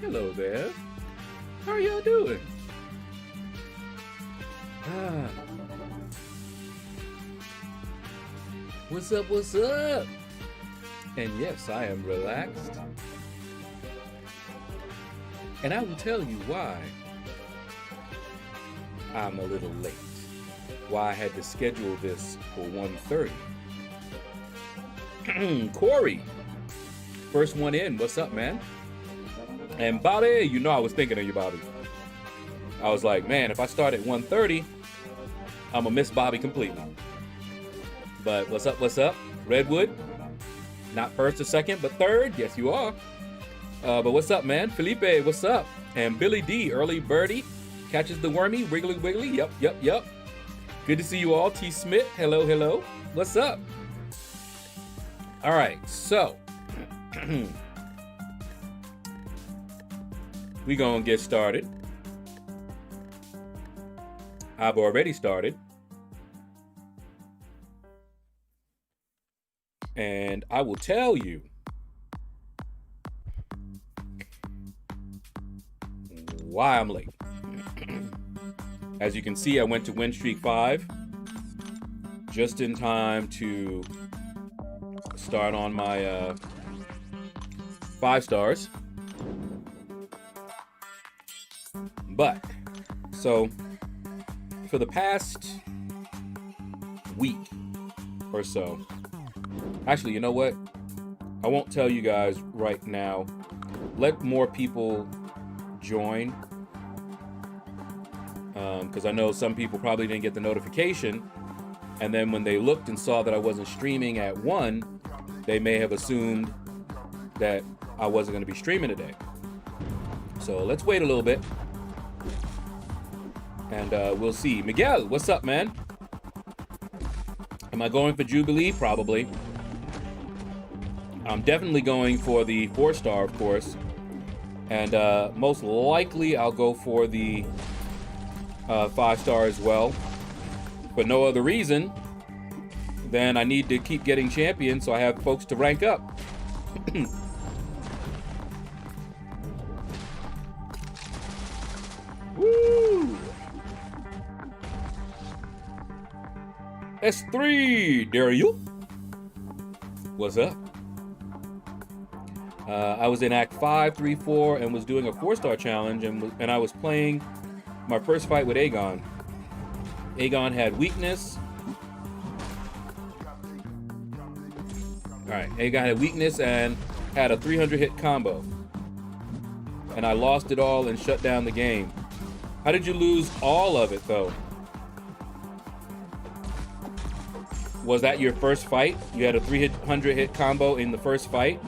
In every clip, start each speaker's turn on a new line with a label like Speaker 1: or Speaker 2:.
Speaker 1: Hello there. How are y'all doing? What's up, what's up? And yes, I am relaxed. And I will tell you why I'm a little late. Why I had to schedule this for 1:30. Corey, first one in. What's up, man? And Bobby, you know I was thinking of you, Bobby. I was like, man, if I start at 1:30, I'm gonna miss Bobby completely. But what's up, what's up? Redwood, not first or second, but third. Yes, you are. But what's up, man? Felipe, what's up? And Billy D, early birdie, catches the wormy, wiggly, wiggly. Yep, yep, yep. Good to see you all. T. Smith, hello, hello. What's up? All right, so we gonna get started. I've already started. And I will tell you why I'm late. As you can see, I went to win streak 5 just in time to start on my 5 stars. But, so for the past week or so, actually, you know what? I won't tell you guys right now. Let more people join. Because I know some people probably didn't get the notification. And then when they looked and saw that I wasn't streaming at 1, they may have assumed that I wasn't going to be streaming today. So let's wait a little bit. And we'll see. Miguel, what's up, man? Am I going for Jubilee? Probably. I'm definitely going for the 4-star, of course. And most likely I'll go for the 5-star as well. For no other reason than I need to keep getting champions so I have folks to rank up. Woo! S3, dare you? What's up? I was in Act 5, 3, 4, and was doing a 4-star challenge, and I was playing my first fight with Aegon. Aegon had weakness. All right, Aegon had weakness and had a 300 hit combo. And I lost it all and shut down the game. How did you lose all of it, though? Was that your first fight? You had a 300 hit combo in the first fight?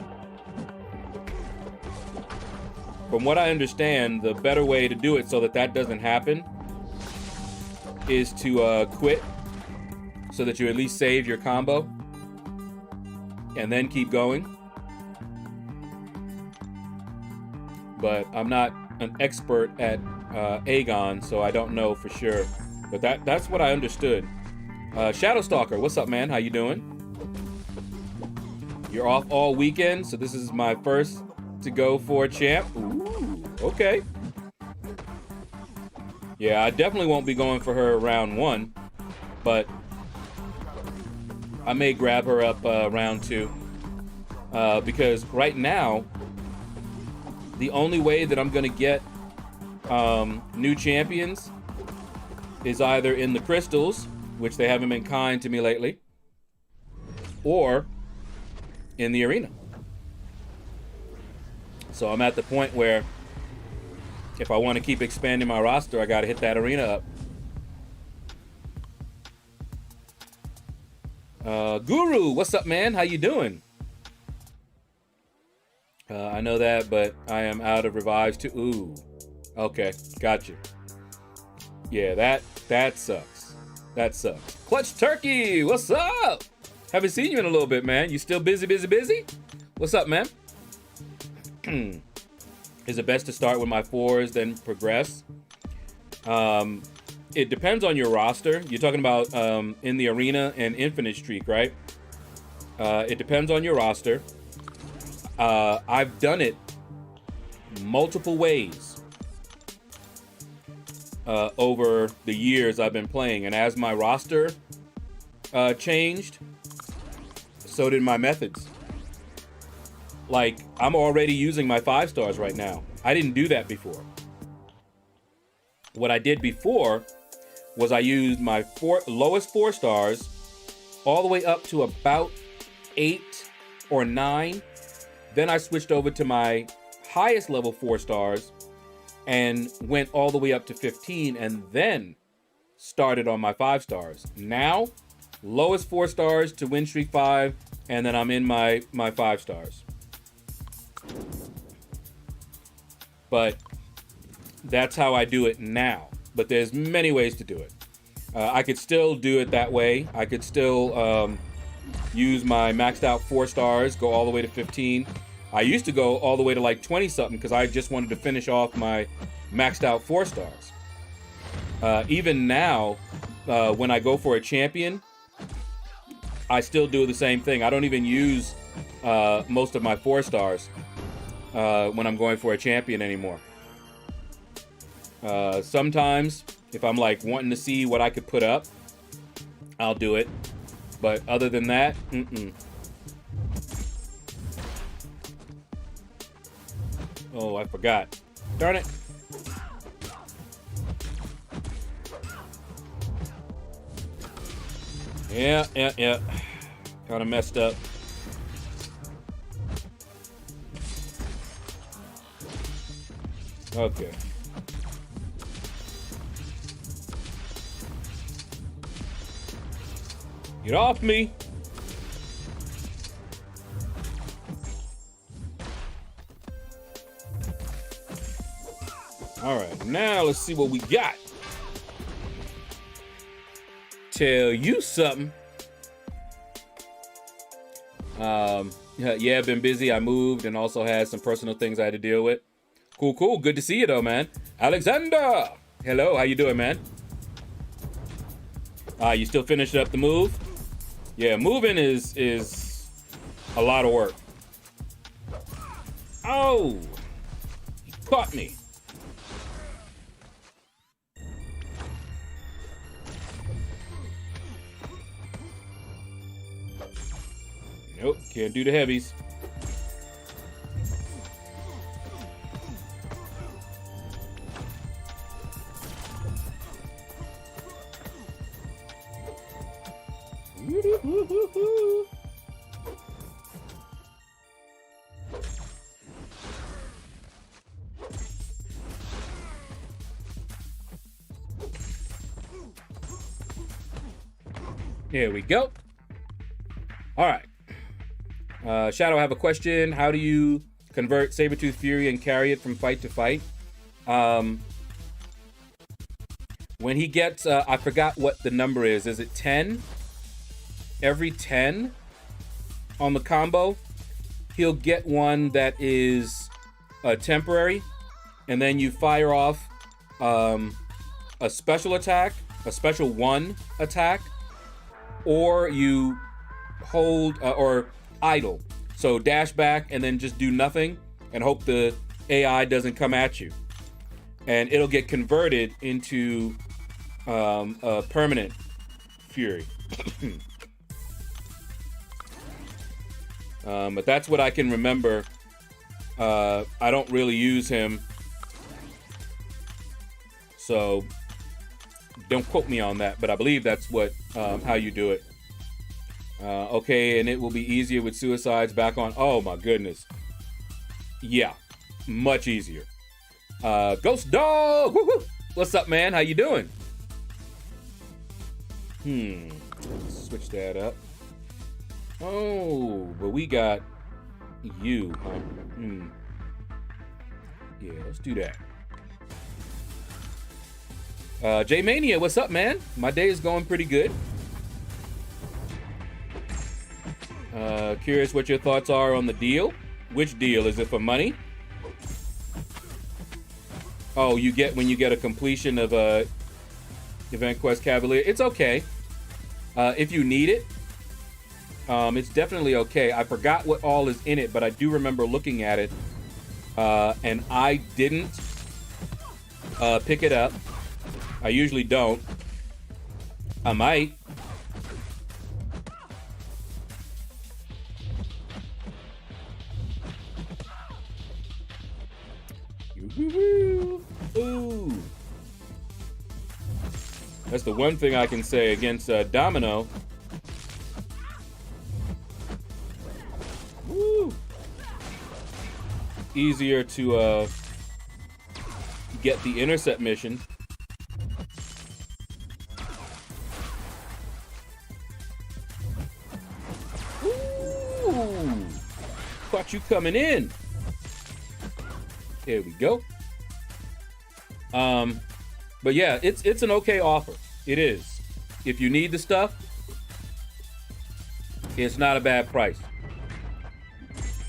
Speaker 1: From what I understand, the better way to do it so that that doesn't happen is to quit so that you at least save your combo and then keep going. But I'm not an expert at Aegon, so I don't know for sure. But that's what I understood. Shadow Stalker, what's up, man? How you doing? You're off all weekend, so this is my first to go for a champ. Ooh, okay. Yeah, I definitely won't be going for her round 1, but I may grab her up round 2 because right now the only way that I'm gonna get new champions is either in the crystals, which they haven't been kind to me lately, or in the arena. So I'm at the point where if I want to keep expanding my roster, I got to hit that arena up. Guru, what's up, man? How you doing? I know that, but I am out of revives too. Ooh, okay, gotcha. Yeah, that sucks. That sucks. Clutch Turkey, what's up? Haven't seen you in a little bit, man. You still busy? What's up, man? Is it best to start with my 4s, then progress? It depends on your roster. You're talking about in the arena and infinite streak, right? It depends on your roster. I've done it multiple ways over the years I've been playing. And as my roster changed, so did my methods. Like, I'm already using my 5 stars right now. I didn't do that before. What I did before was I used my lowest 4 stars all the way up to about 8 or 9. Then I switched over to my highest level 4 stars and went all the way up to 15, and then started on my 5 stars. Now, lowest 4 stars to win streak 5, and then I'm in my 5 stars. But that's how I do it now. But there's many ways to do it. I could still do it that way. I could still use my maxed out 4 stars, go all the way to 15. I used to go all the way to like 20 something because I just wanted to finish off my maxed out 4 stars. Even now, when I go for a champion, I still do the same thing. I don't even use most of my 4 stars when I'm going for a champion anymore. Sometimes, if I'm like wanting to see what I could put up, I'll do it. But other than that, Oh, I forgot. Darn it. Yeah. Kind of messed up. Okay. Get off me. All right, now let's see what we got. Tell you something. Yeah, I've been busy. I moved and also had some personal things I had to deal with. Cool. Good to see you though, man. Alexander. Hello, how you doing, man? You still finished up the move? Yeah, moving is a lot of work. Oh, he caught me. Nope, can't do the heavies. There we go. All right. Shaedow, I have a question. How do you convert Sabertooth Fury and carry it from fight to fight? When he gets, I forgot what the number is. Is it 10? Every 10 on the combo, he'll get one that is temporary, and then you fire off a special attack, a special 1 attack, or you hold or idle. So dash back and then just do nothing and hope the AI doesn't come at you. And it'll get converted into a permanent Fury. But that's what I can remember. I don't really use him, so don't quote me on that, but I believe that's what how you do it. Okay, and it will be easier with suicides back on. Oh my goodness. Yeah, much easier. Ghost Dog! Woo-hoo! What's up, man? How you doing? Let's switch that up. Oh, but we got you, huh? Yeah, let's do that. J-Mania, what's up, man? My day is going pretty good. Curious what your thoughts are on the deal. Which deal? Is it for money? Oh, you get when you get a completion of a Event Quest Cavalier. It's okay. If you need it, it's definitely okay. I forgot what all is in it, but I do remember looking at it and I didn't pick it up. I usually don't. I might. Ooh. That's the one thing I can say against Domino. Woo. Easier to get the intercept mission. Ooh. Caught you coming in. There we go. But yeah, it's an okay offer. It is. If you need the stuff, it's not a bad price.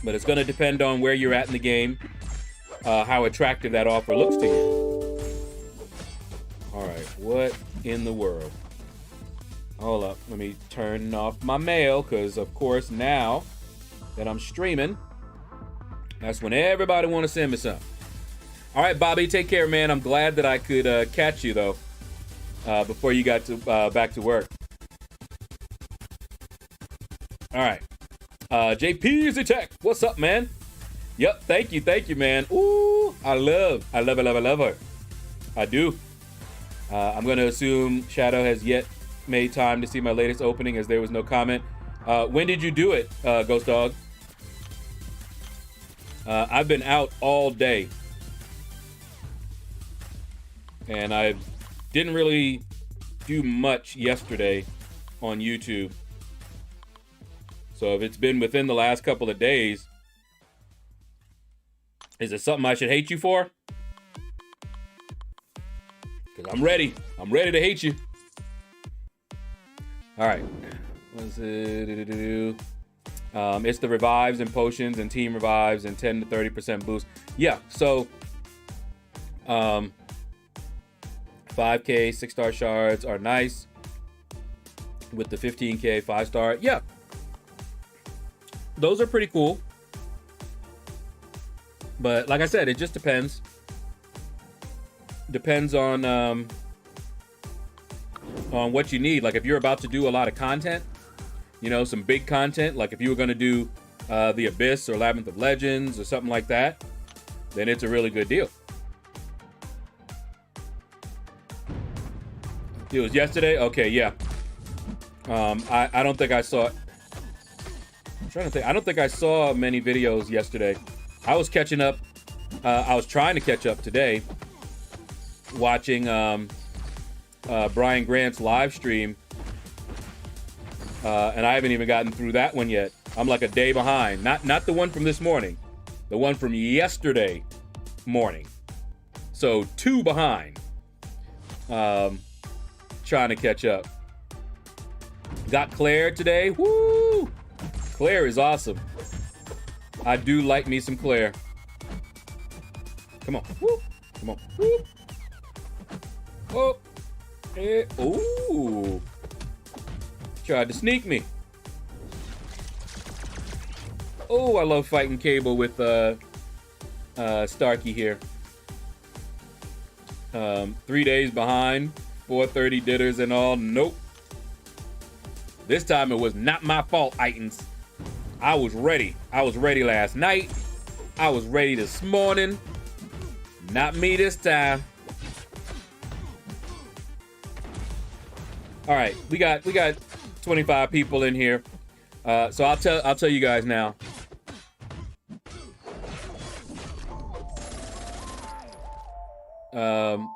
Speaker 1: But it's going to depend on where you're at in the game, how attractive that offer looks to you. All right, what in the world? Hold up, let me turn off my mail, because of course now that I'm streaming, that's when everybody want to send me something. All right, Bobby, take care, man. I'm glad that I could catch you, though, before you got to back to work. All right. JP's Tech, what's up, man? Yep, thank you, man. Ooh, I love her. I do. I'm going to assume Shaedow has yet made time to see my latest opening, as there was no comment. When did you do it, Ghost Dog? I've been out all day. And I didn't really do much yesterday on YouTube. So if it's been within the last couple of days, is it something I should hate you for? Because I'm ready. I'm ready to hate you. All right. What's it? It's the revives and potions and team revives and 10 to 30% boost. Yeah, so 5K 6-star shards are nice with the 15K 5-star. Yeah, those are pretty cool. But like I said, it just depends. Depends on what you need. Like if you're about to do a lot of content, you know, some big content, like if you were going to do the Abyss or Labyrinth of Legends or something like that, then it's a really good deal. It was yesterday? Okay, yeah. I don't think I saw it. I'm trying to think. I don't think I saw many videos yesterday. I was catching up. I was trying to catch up today, watching Brian Grant's live stream. And I haven't even gotten through that one yet. I'm like a day behind. Not the one from this morning. The one from yesterday morning. So 2 behind. Trying to catch up. Got Claire today. Woo! Claire is awesome. I do like me some Claire. Come on. Woo! Come on. Woo! Oh! Hey. Ooh! Tried to sneak me. Oh, I love fighting Cable with Starkey here. 3 days behind. 430 ditters and all. Nope. This time it was not my fault, Itans. I was ready. I was ready last night. I was ready this morning. Not me this time. All right, we got 25 people in here. So I'll tell you guys now.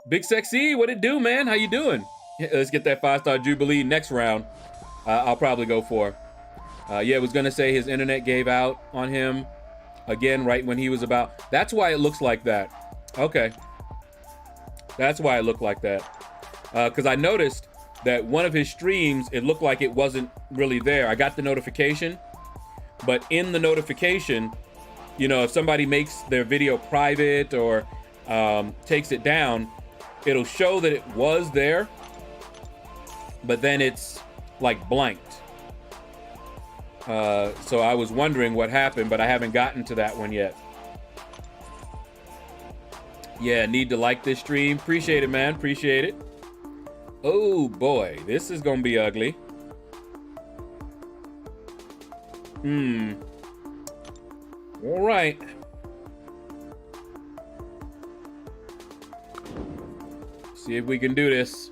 Speaker 1: Big Sexy, what it do, man? How you doing? Let's get that 5-star Jubilee next round. I'll probably go for. Yeah, I was gonna say his internet gave out on him again right when he was about. That's why it looks like that. Okay. That's why it looked like that. Because I noticed that one of his streams, it looked like it wasn't really there. I got the notification, but in the notification, you know, if somebody makes their video private or takes it down, it'll show that it was there, but then it's like blanked. So I was wondering what happened, but I haven't gotten to that one yet. Yeah, need to like this stream. Appreciate it, man. Appreciate it. Oh boy, this is gonna be ugly. All right. See if we can do this.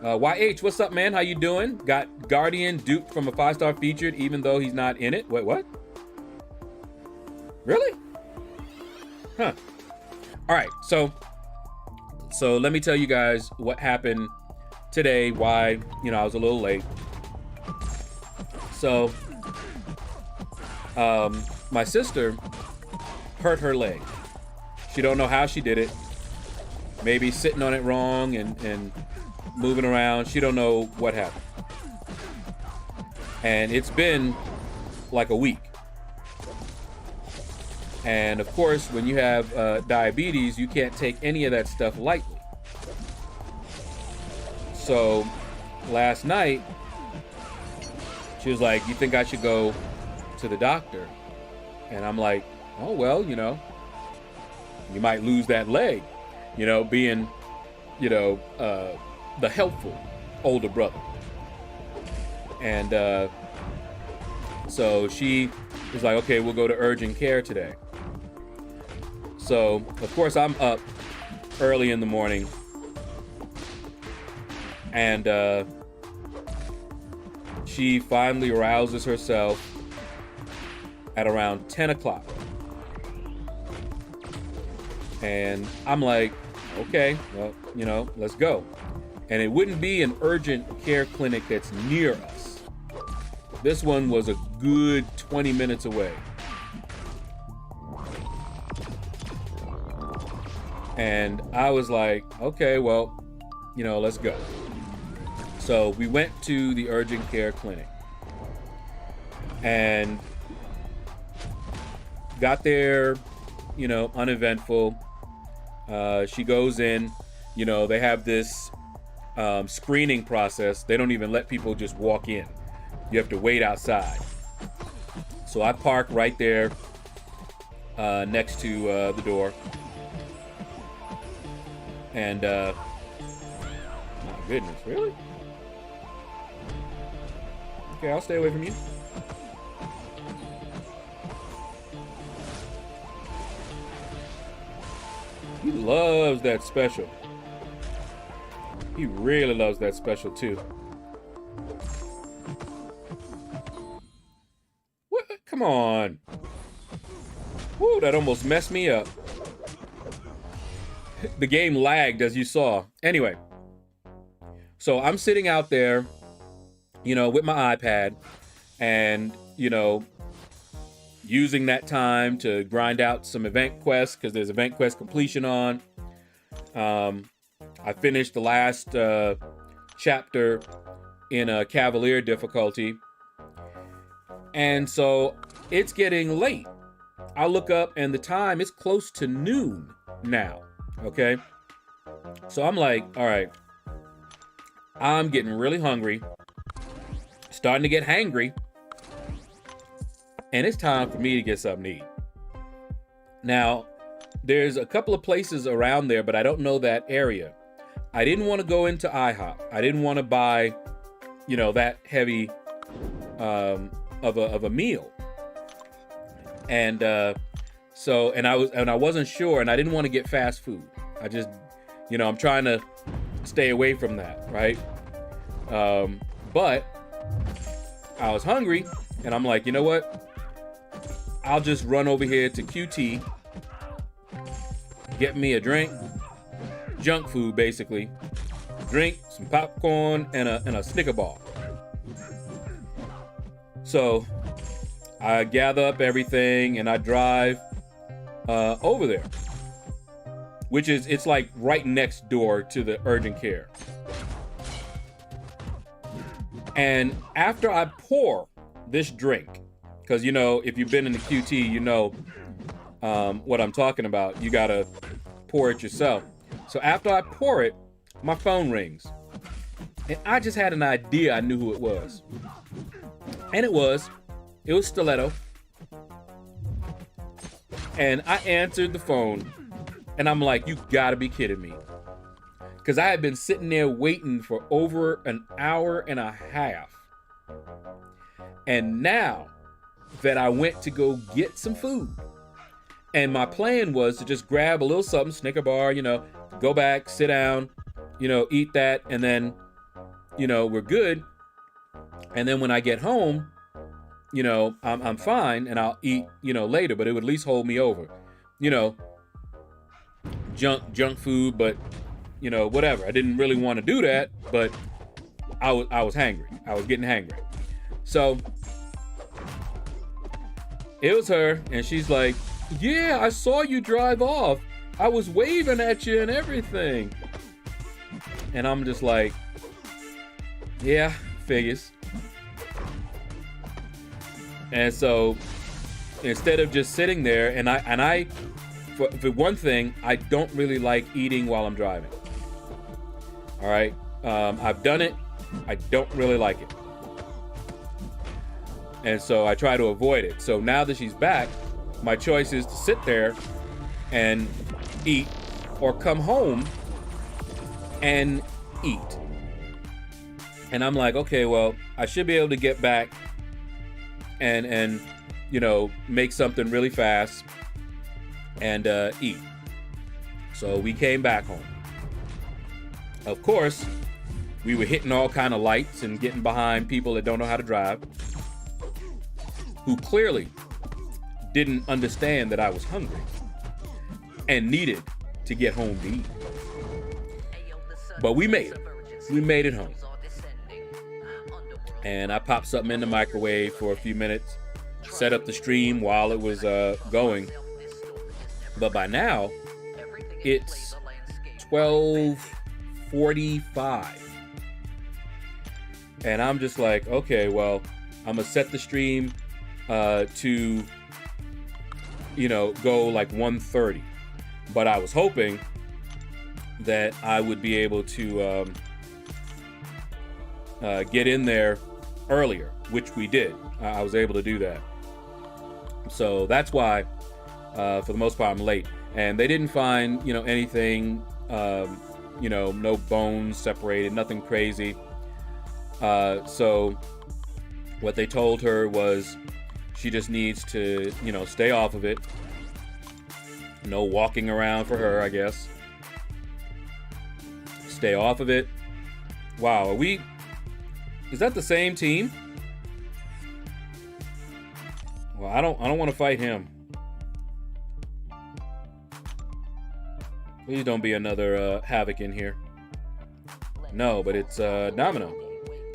Speaker 1: YH, what's up, man? How you doing? Got Guardian duped from a 5-star featured, even though he's not in it. Wait, what? Really? Huh. All right, so let me tell you guys what happened today, why, I was a little late. So, my sister hurt her leg. She don't know how she did it. Maybe sitting on it wrong and moving around. She don't know what happened. And it's been like a week. And of course, when you have diabetes, you can't take any of that stuff lightly. So last night, she was like, "You think I should go to the doctor?" And I'm like, "Oh, well, you might lose that leg," being, the helpful older brother. And so she was like, "Okay, we'll go to urgent care today." So, of course, I'm up early in the morning, and she finally rouses herself at around 10 o'clock. And I'm like, okay, well, let's go. And it wouldn't be an urgent care clinic that's near us. This one was a good 20 minutes away. And I was like, okay, well, let's go. So we went to the urgent care clinic and got there, uneventful. She goes in, they have this screening process. They don't even let people just walk in. You have to wait outside. So I park right there next to the door. And, my goodness, really? Okay, I'll stay away from you. He loves that special. He really loves that special, too. What? Come on. Woo, that almost messed me up. The game lagged, as you saw. Anyway, so I'm sitting out there, with my iPad and, using that time to grind out some event quests because there's event quest completion on. I finished the last chapter in a Cavalier difficulty. And so it's getting late. I look up and the time is close to noon now. Okay, so I'm like, all right, I'm getting really hungry, starting to get hangry, and it's time for me to get something to eat. Now, there's a couple of places around there, but I don't know that area. I didn't want to go into IHOP. I didn't want to buy, that heavy of a meal, and I wasn't sure, and I didn't want to get fast food. I just, I'm trying to stay away from that, right? But I was hungry, and I'm like, you know what? I'll just run over here to QT, get me a drink, junk food basically, drink, some popcorn, and a Snicker bar. So I gather up everything and I drive over there, which is, it's like right next door to the urgent care. And after I pour this drink, because if you've been in the QT, what I'm talking about. You gotta pour it yourself. So after I pour it, my phone rings. And I just had an idea I knew who it was. And it was Stiletto. And I answered the phone. And I'm like, you gotta be kidding me. Because I had been sitting there waiting for over an hour and a half. And now that I went to go get some food, and my plan was to just grab a little something, Snicker bar, you know, go back, sit down, you know, eat that, and then, you know, we're good. And then when I get home, you know, I'm fine, and I'll eat, you know, later, but it would at least hold me over. You know, junk food, but, you know, whatever. I didn't really want to do that, but I was hangry. I was getting hangry. So it was her, and she's like, yeah, I saw you drive off. I was waving at you and everything. And I'm just like, yeah, figures. And so instead of just sitting there, and I for one thing, I don't really like eating while I'm driving. All right, I've done it. I don't really like it. And so I try to avoid it. So now that she's back, my choice is to sit there and eat, or come home and eat. And I'm like, okay, well, I should be able to get back and you know, make something really fast and eat. So we came back home. Of course, we were hitting all kind of lights and getting behind people that don't know how to drive, who clearly didn't understand that I was hungry and needed to get home to eat. But we made it. We made it home. And I popped something in the microwave for a few minutes, set up the stream while it was going. But by now, it's 12:45. And I'm just like, okay, well, I'm gonna set the stream to, you know, go like 1:30. But I was hoping that I would be able to get in there earlier, which we did. I was able to do that. So that's why, for the most part, I'm late. And they didn't find, you know, anything, you know, no bones separated, nothing crazy. So what they told her was she just needs to, you know, stay off of it. No walking around for her, I guess. Stay off of it. Wow, is that the same team? Well, I don't want to fight him. Please don't be another Havoc in here. No, but it's Domino.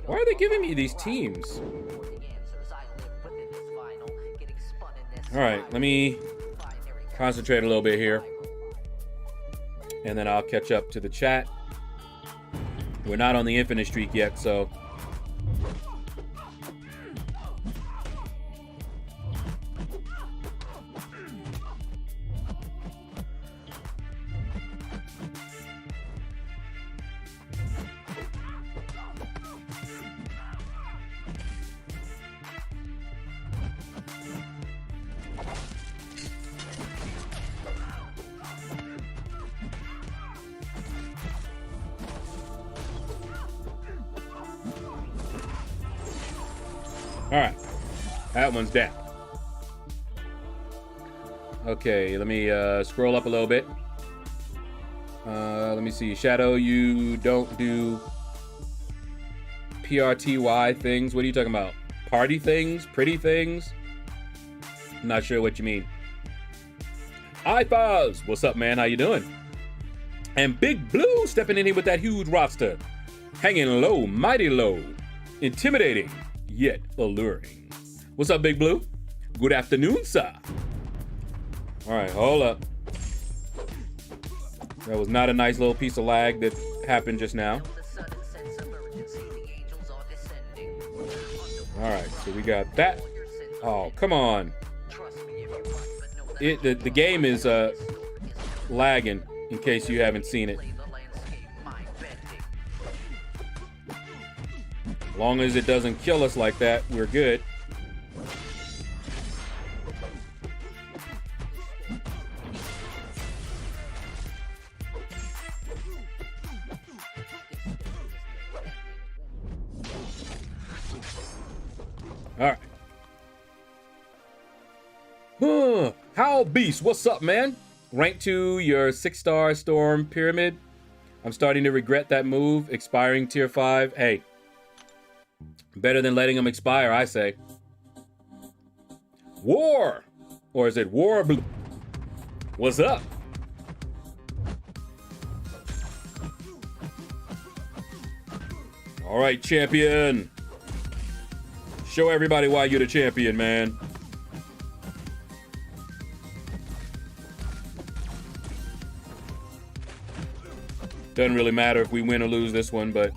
Speaker 1: Why are they giving me these teams? All right, let me concentrate a little bit here, and then I'll catch up to the chat. We're not on the infinite streak yet, so all right, that one's down. Okay, let me scroll up a little bit. Let me see. Shaedow, you don't do PRTY things. What are you talking about? Party things? Pretty things? I'm not sure what you mean. iFuzz, what's up, man? How you doing? And Big Blue stepping in here with that huge roster. Hanging low, mighty low. Intimidating, yet alluring. What's up, Big Blue? Good afternoon, sir. All right, hold up. That was not a nice little piece of lag that happened just now. All right, so we got that. Oh, come on. The game is lagging, in case you haven't seen it. As long as it doesn't kill us like that, we're good. All right. Howl Beast, what's up, man? Rank 2, your 6-star Storm Pyramid. I'm starting to regret that move. Expiring tier 5. Hey, better than letting them expire, I say. War! Or is it War? What's up? All right, champion. Show everybody why you're the champion, man. Doesn't really matter if we win or lose this one, but...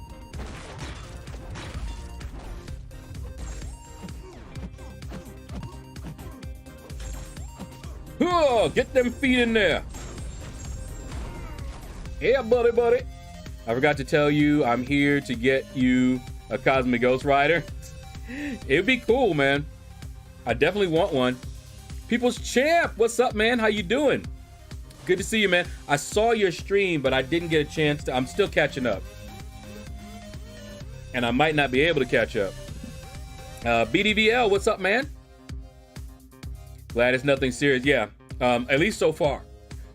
Speaker 1: Oh, get them feet in there. Yeah, buddy, buddy. I forgot to tell you, I'm here to get you a Cosmic Ghost Rider. It'd be cool, man. I definitely want one. People's Champ, what's up, man? How you doing? Good to see you, man. I saw your stream, but I didn't get a chance to. I'm still catching up. And I might not be able to catch up. BDVL, what's up, man? Glad it's nothing serious. Yeah, at least so far.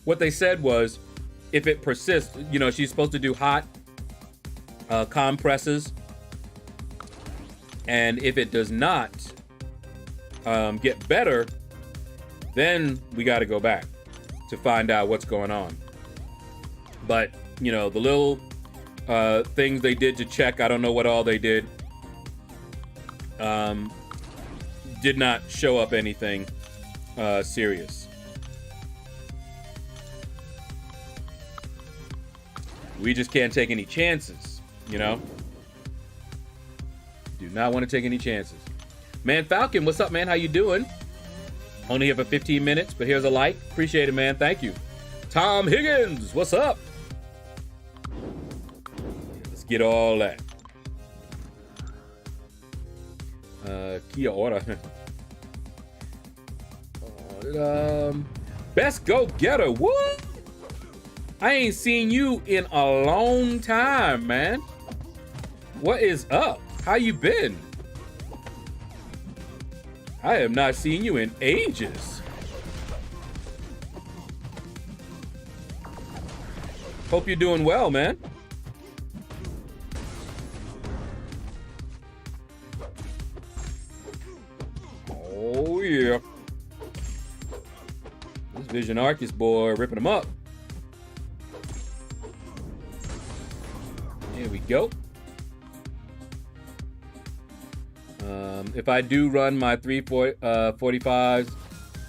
Speaker 1: What they said was, if it persists, you know, she's supposed to do hot compresses. And if it does not get better, then we got to go back to find out what's going on. But, you know, the little things they did to check, I don't know what all they did, did not show up anything serious. We just can't take any chances, you know? Do not want to take any chances. Man Falcon, what's up, man? How you doing? Only here for 15 minutes, but here's a like. Appreciate it, man. Thank you. Tom Higgins, what's up? Let's get all that. Kia ora. Best go-getter. What? I ain't seen you in a long time, man. What is up? How you been? I have not seen you in ages. Hope you're doing well, man. Oh, yeah. This Vision Arcus boy ripping them up. There we go. If I do run my 345s,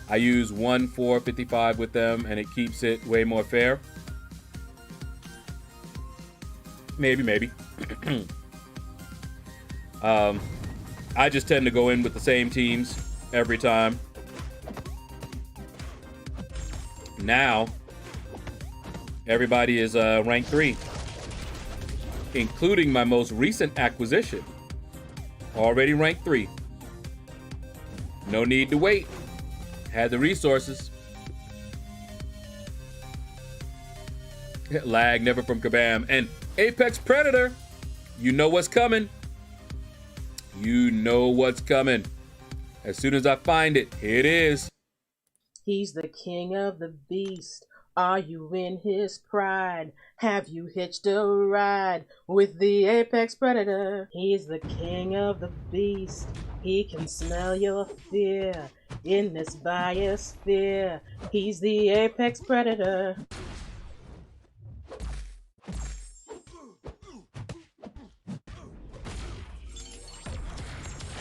Speaker 1: I use 1 455 with them, and it keeps it way more fair. Maybe. I just tend to go in with the same teams every time. Now, everybody is rank 3, including my most recent acquisition. Already rank 3. No need to wait. Had the resources. Lag never from Kabam. And Apex Predator, you know what's coming. You know what's coming. As soon as I find it, here it is.
Speaker 2: He's the king of the beast. Are you in his pride? Have you hitched a ride with the Apex Predator? He's the king of the beast. He can smell your fear in this biosphere. He's the Apex Predator.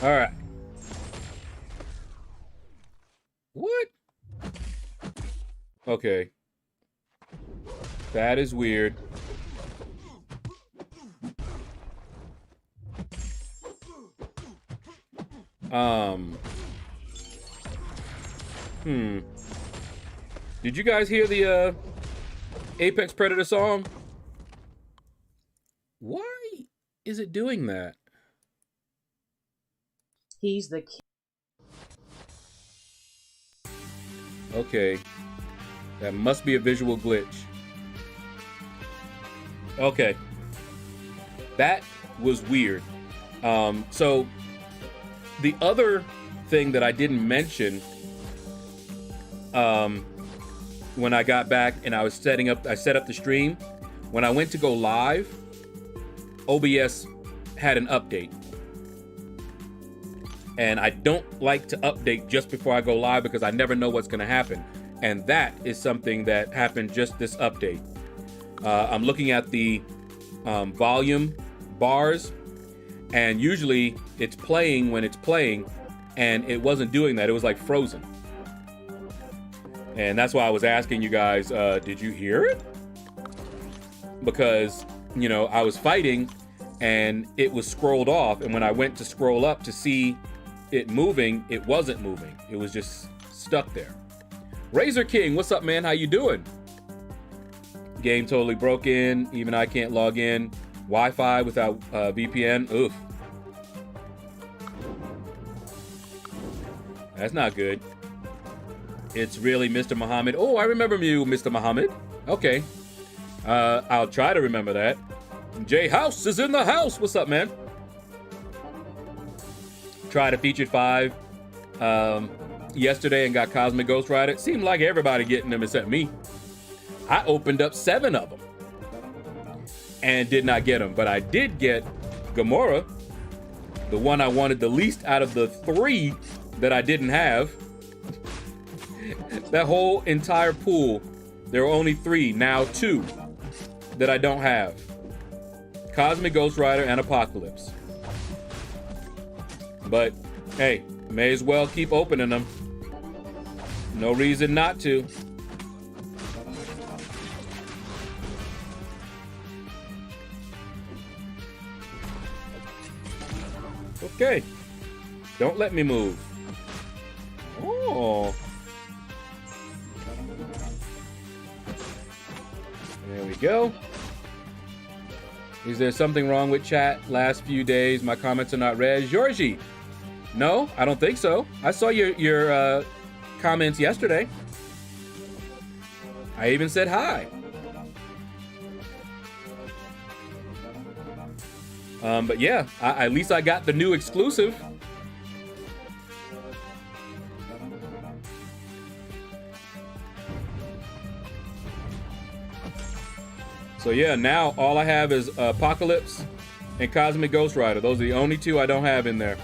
Speaker 1: All right. What? Okay. That is weird. Did you guys hear the Apex Predator song? Why is it doing that?
Speaker 2: He's the king.
Speaker 1: Okay. That must be a visual glitch. Okay. That was weird. So the other thing that I didn't mention when I got back and I set up the stream. When I went to go live, OBS had an update. And I don't like to update just before I go live because I never know what's going to happen. And that is something that happened just this update. I'm looking at the volume bars, and usually it's playing when it's playing, and it wasn't doing that. It was like frozen. And that's why I was asking you guys, did you hear it? Because, you know, I was fighting and it was scrolled off. And when I went to scroll up to see it moving, it wasn't moving. It was just stuck there. Razor King, what's up, man? How you doing? Game totally broken. Even I can't log in. Wi-Fi without VPN. Oof. That's not good. It's really Mr. Muhammad. Oh, I remember you, Mr. Muhammad. Okay. I'll try to remember that. J House is in the house. What's up, man? Tried a featured 5 yesterday and got Cosmic Ghost Rider. Seemed like everybody getting them except me. I opened up 7 of them and did not get them, but I did get Gamora, the one I wanted the least out of the 3 that I didn't have. That whole entire pool, there were only 3, now 2 that I don't have. Cosmic Ghost Rider and Apocalypse. But hey, may as well keep opening them. No reason not to. Okay. Don't let me move. Oh. There we go. Is there something wrong with chat? Last few days, my comments are not read. Georgie. No, I don't think so. I saw your comments yesterday. I even said hi. But yeah, at least I got the new exclusive. So yeah, now all I have is Apocalypse and Cosmic Ghost Rider. Those are the only 2 I don't have in there.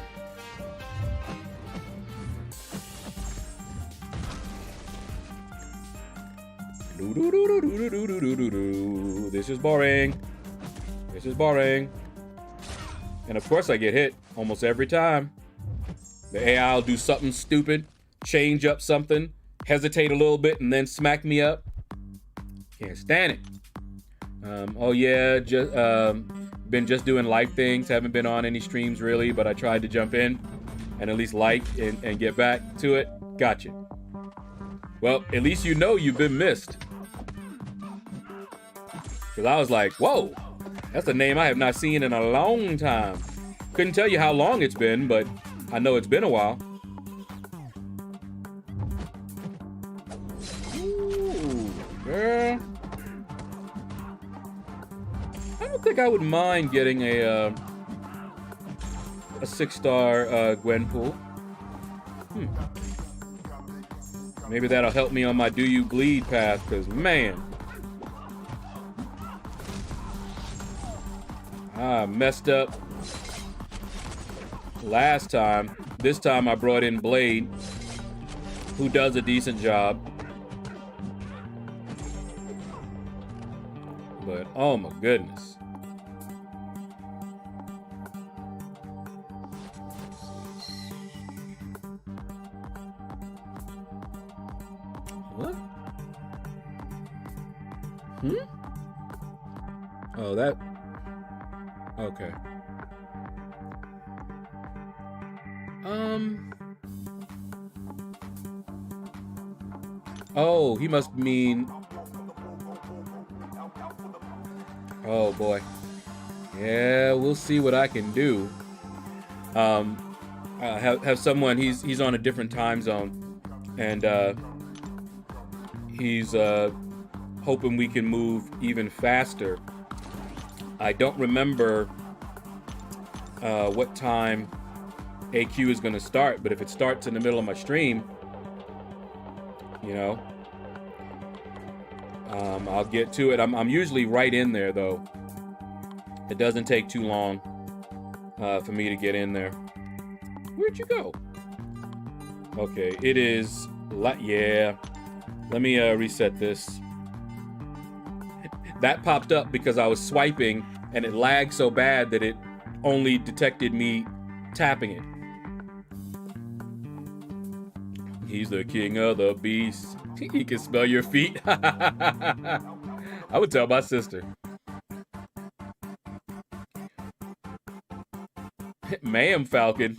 Speaker 1: This is boring. This is boring. And of course I get hit almost every time. The AI will do something stupid, change up something, hesitate a little bit, and then smack me up. Can't stand it. Oh yeah, just been just doing live things. Haven't been on any streams really, but I tried to jump in and at least like and get back to it. Gotcha. Well, at least you know you've been missed. Because I was like, whoa, that's a name I have not seen in a long time. Couldn't tell you how long it's been, but I know it's been a while. Ooh, girl. I don't think I would mind getting a 6-star Gwenpool. Maybe that'll help me on my Do You Bleed path, because man, I messed up last time. This time I brought in Blade, who does a decent job. But oh my goodness. What? Oh, that. Okay. Oh, he must mean. Oh boy. Yeah, we'll see what I can do. Have someone. He's on a different time zone, and he's hoping we can move even faster. I don't remember what time AQ is going to start. But if it starts in the middle of my stream, you know, I'll get to it. I'm usually right in there, though. It doesn't take too long for me to get in there. Where'd you go? Okay, it is... Yeah. Let me reset this. That popped up because I was swiping, and it lagged so bad that it only detected me tapping it. He's the king of the beast. He can smell your feet. I would tell my sister. Ma'am Falcon.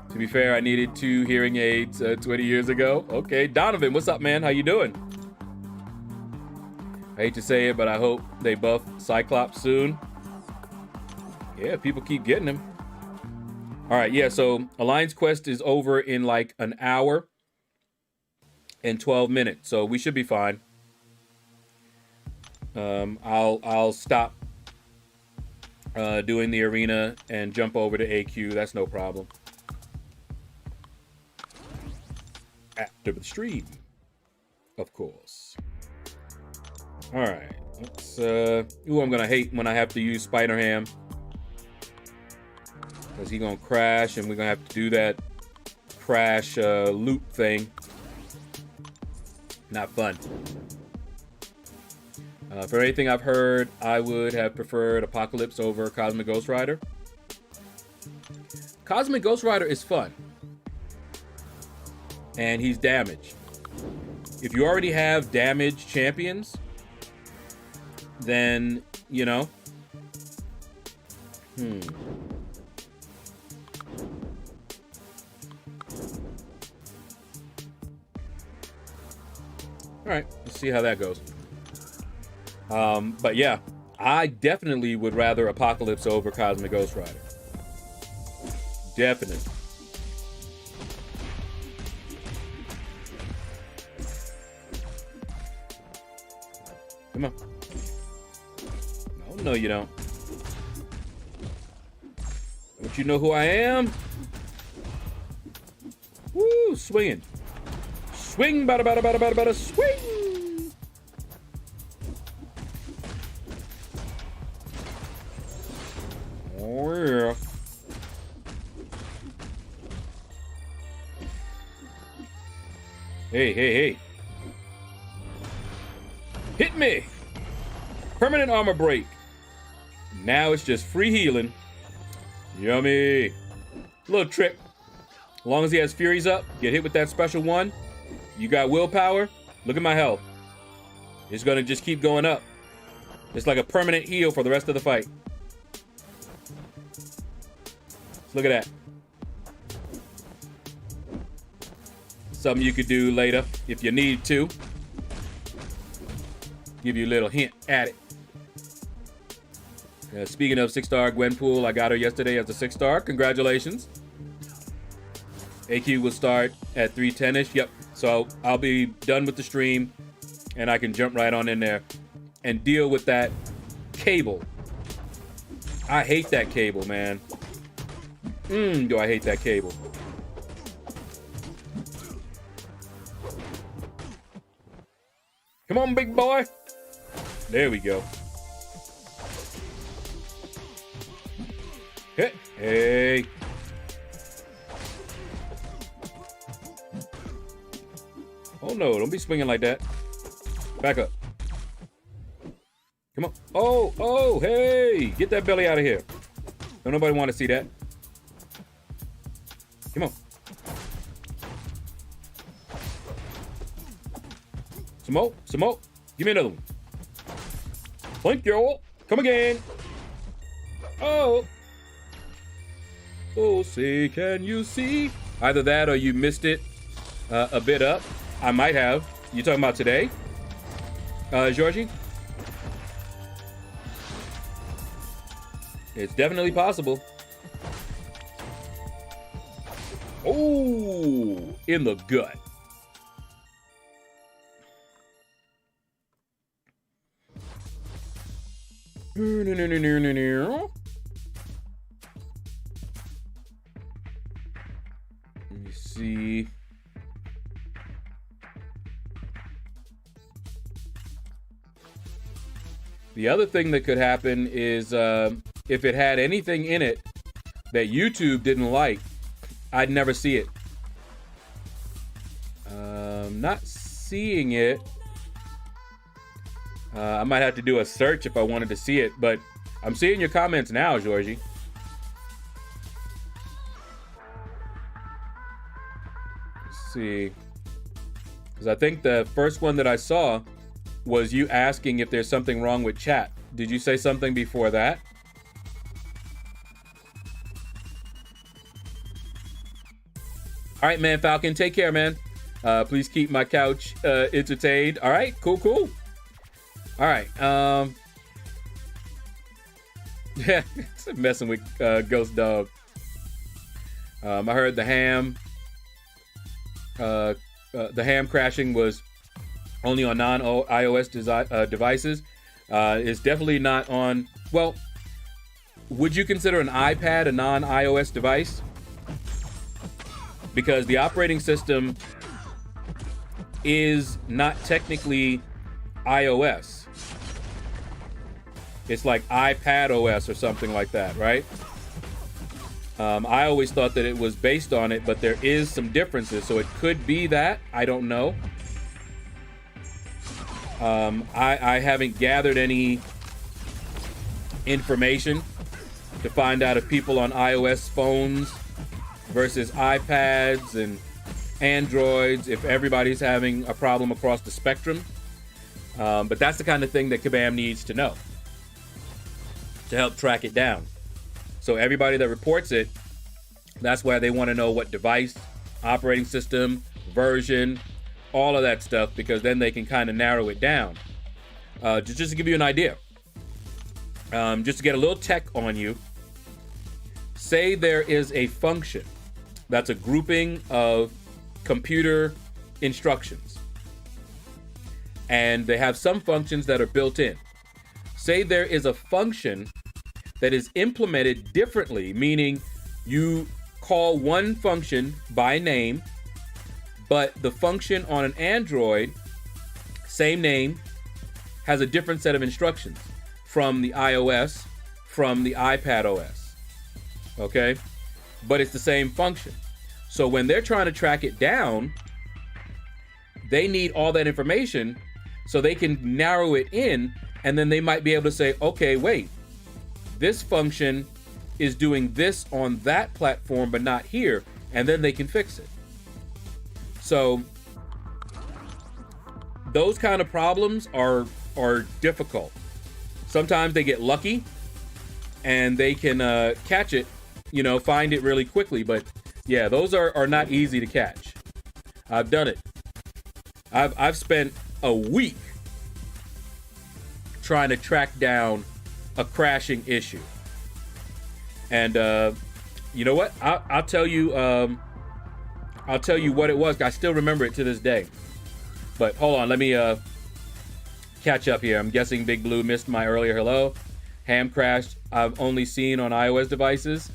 Speaker 1: To be fair, I needed 2 hearing aids 20 years ago. Okay, Donovan, what's up, man? How you doing? I hate to say it, but I hope they buff Cyclops soon. Yeah, people keep getting him. All right, yeah, so Alliance Quest is over in like an hour and 12 minutes, so we should be fine. I'll stop doing the arena and jump over to AQ. That's no problem. After the stream, of course. All right, let's. Ooh, I'm gonna hate when I have to use Spider-Ham because he's gonna crash, and we're gonna have to do that crash loop thing. Not fun. For anything I've heard, I would have preferred Apocalypse over Cosmic Ghost Rider. Cosmic Ghost Rider is fun. And he's damaged. If you already have damaged champions, then, you know. All right, let's see how that goes. But yeah, I definitely would rather Apocalypse over Cosmic Ghost Rider. Definitely. Come on. No, you don't. Don't you know who I am? Woo, swinging. Swing, bada, bada, bada, bada, bada, swing. Oh, yeah. Hey, hey, hey. Hit me! Permanent armor break. Now it's just free healing. Yummy. Little trick. As long as he has Furies up, get hit with that special one. You got willpower. Look at my health. It's gonna just keep going up. It's like a permanent heal for the rest of the fight. Look at that. Something you could do later if you need to. Give you a little hint at it. Speaking of 6-star Gwenpool, I got her yesterday as a 6-star. Congratulations. AQ will start at 3:10ish. Yep. So I'll be done with the stream, and I can jump right on in there and deal with that cable. I hate that cable, man. Do I hate that cable. Come on, big boy. There we go. Hey, hey. Oh no, don't be swinging like that. Back up. Come on. Oh, oh, hey. Get that belly out of here. Don't nobody want to see that. Come on. Some more, some more. Give me another one. Blink, y'all. Come again. Oh. Oh, see, can you see? Either that or you missed it a bit up. I might have. You talking about today? Georgie? It's definitely possible. Oh, in the gut. see. The other thing that could happen is if it had anything in it that YouTube didn't like, I'd never see it. Not seeing it. I might have to do a search if I wanted to see it, but I'm seeing your comments now, Georgie. Let's see. Because I think the first one that I saw was you asking if there's something wrong with chat. Did you say something before that? All right, man, Falcon, take care, man. Please keep my couch entertained. All right, cool. All right. Yeah, it's messing with Ghost Dog. I heard the ham crashing was only on non-iOS devices. It's definitely not on. Well, would you consider an iPad a non-iOS device? Because the operating system is not technically iOS. It's like iPad OS or something like that, right? I always thought that it was based on it, but there is some differences, so it could be that. I don't know. I haven't gathered any information to find out if people on iOS phones versus iPads and Androids, if everybody's having a problem across the spectrum. But that's the kind of thing that Kabam needs to know to help track it down. So everybody that reports it, that's why they want to know what device, operating system, version, all of that stuff, because then they can kind of narrow it down. Just to give you an idea, just to get a little tech on you, say there is a function that's a grouping of computer instructions, and they have some functions that are built in. Say there is a function that is implemented differently, meaning you call one function by name, but the function on an Android, same name, has a different set of instructions from the iOS, from the iPad OS. Okay? But it's the same function. So when they're trying to track it down, they need all that information so they can narrow it in, and then they might be able to say, okay, wait, this function is doing this on that platform but not here, and then they can fix it. So those kind of problems are difficult. Sometimes they get lucky and they can catch it, find it really quickly. But yeah, those are not easy to catch. I've done it. I've spent a week trying to track down a crashing issue. And you know what? I'll tell you what it was. I still remember it to this day. But hold on, let me catch up here. I'm guessing Big Blue missed my earlier hello. Ham crashed I've only seen on iOS devices.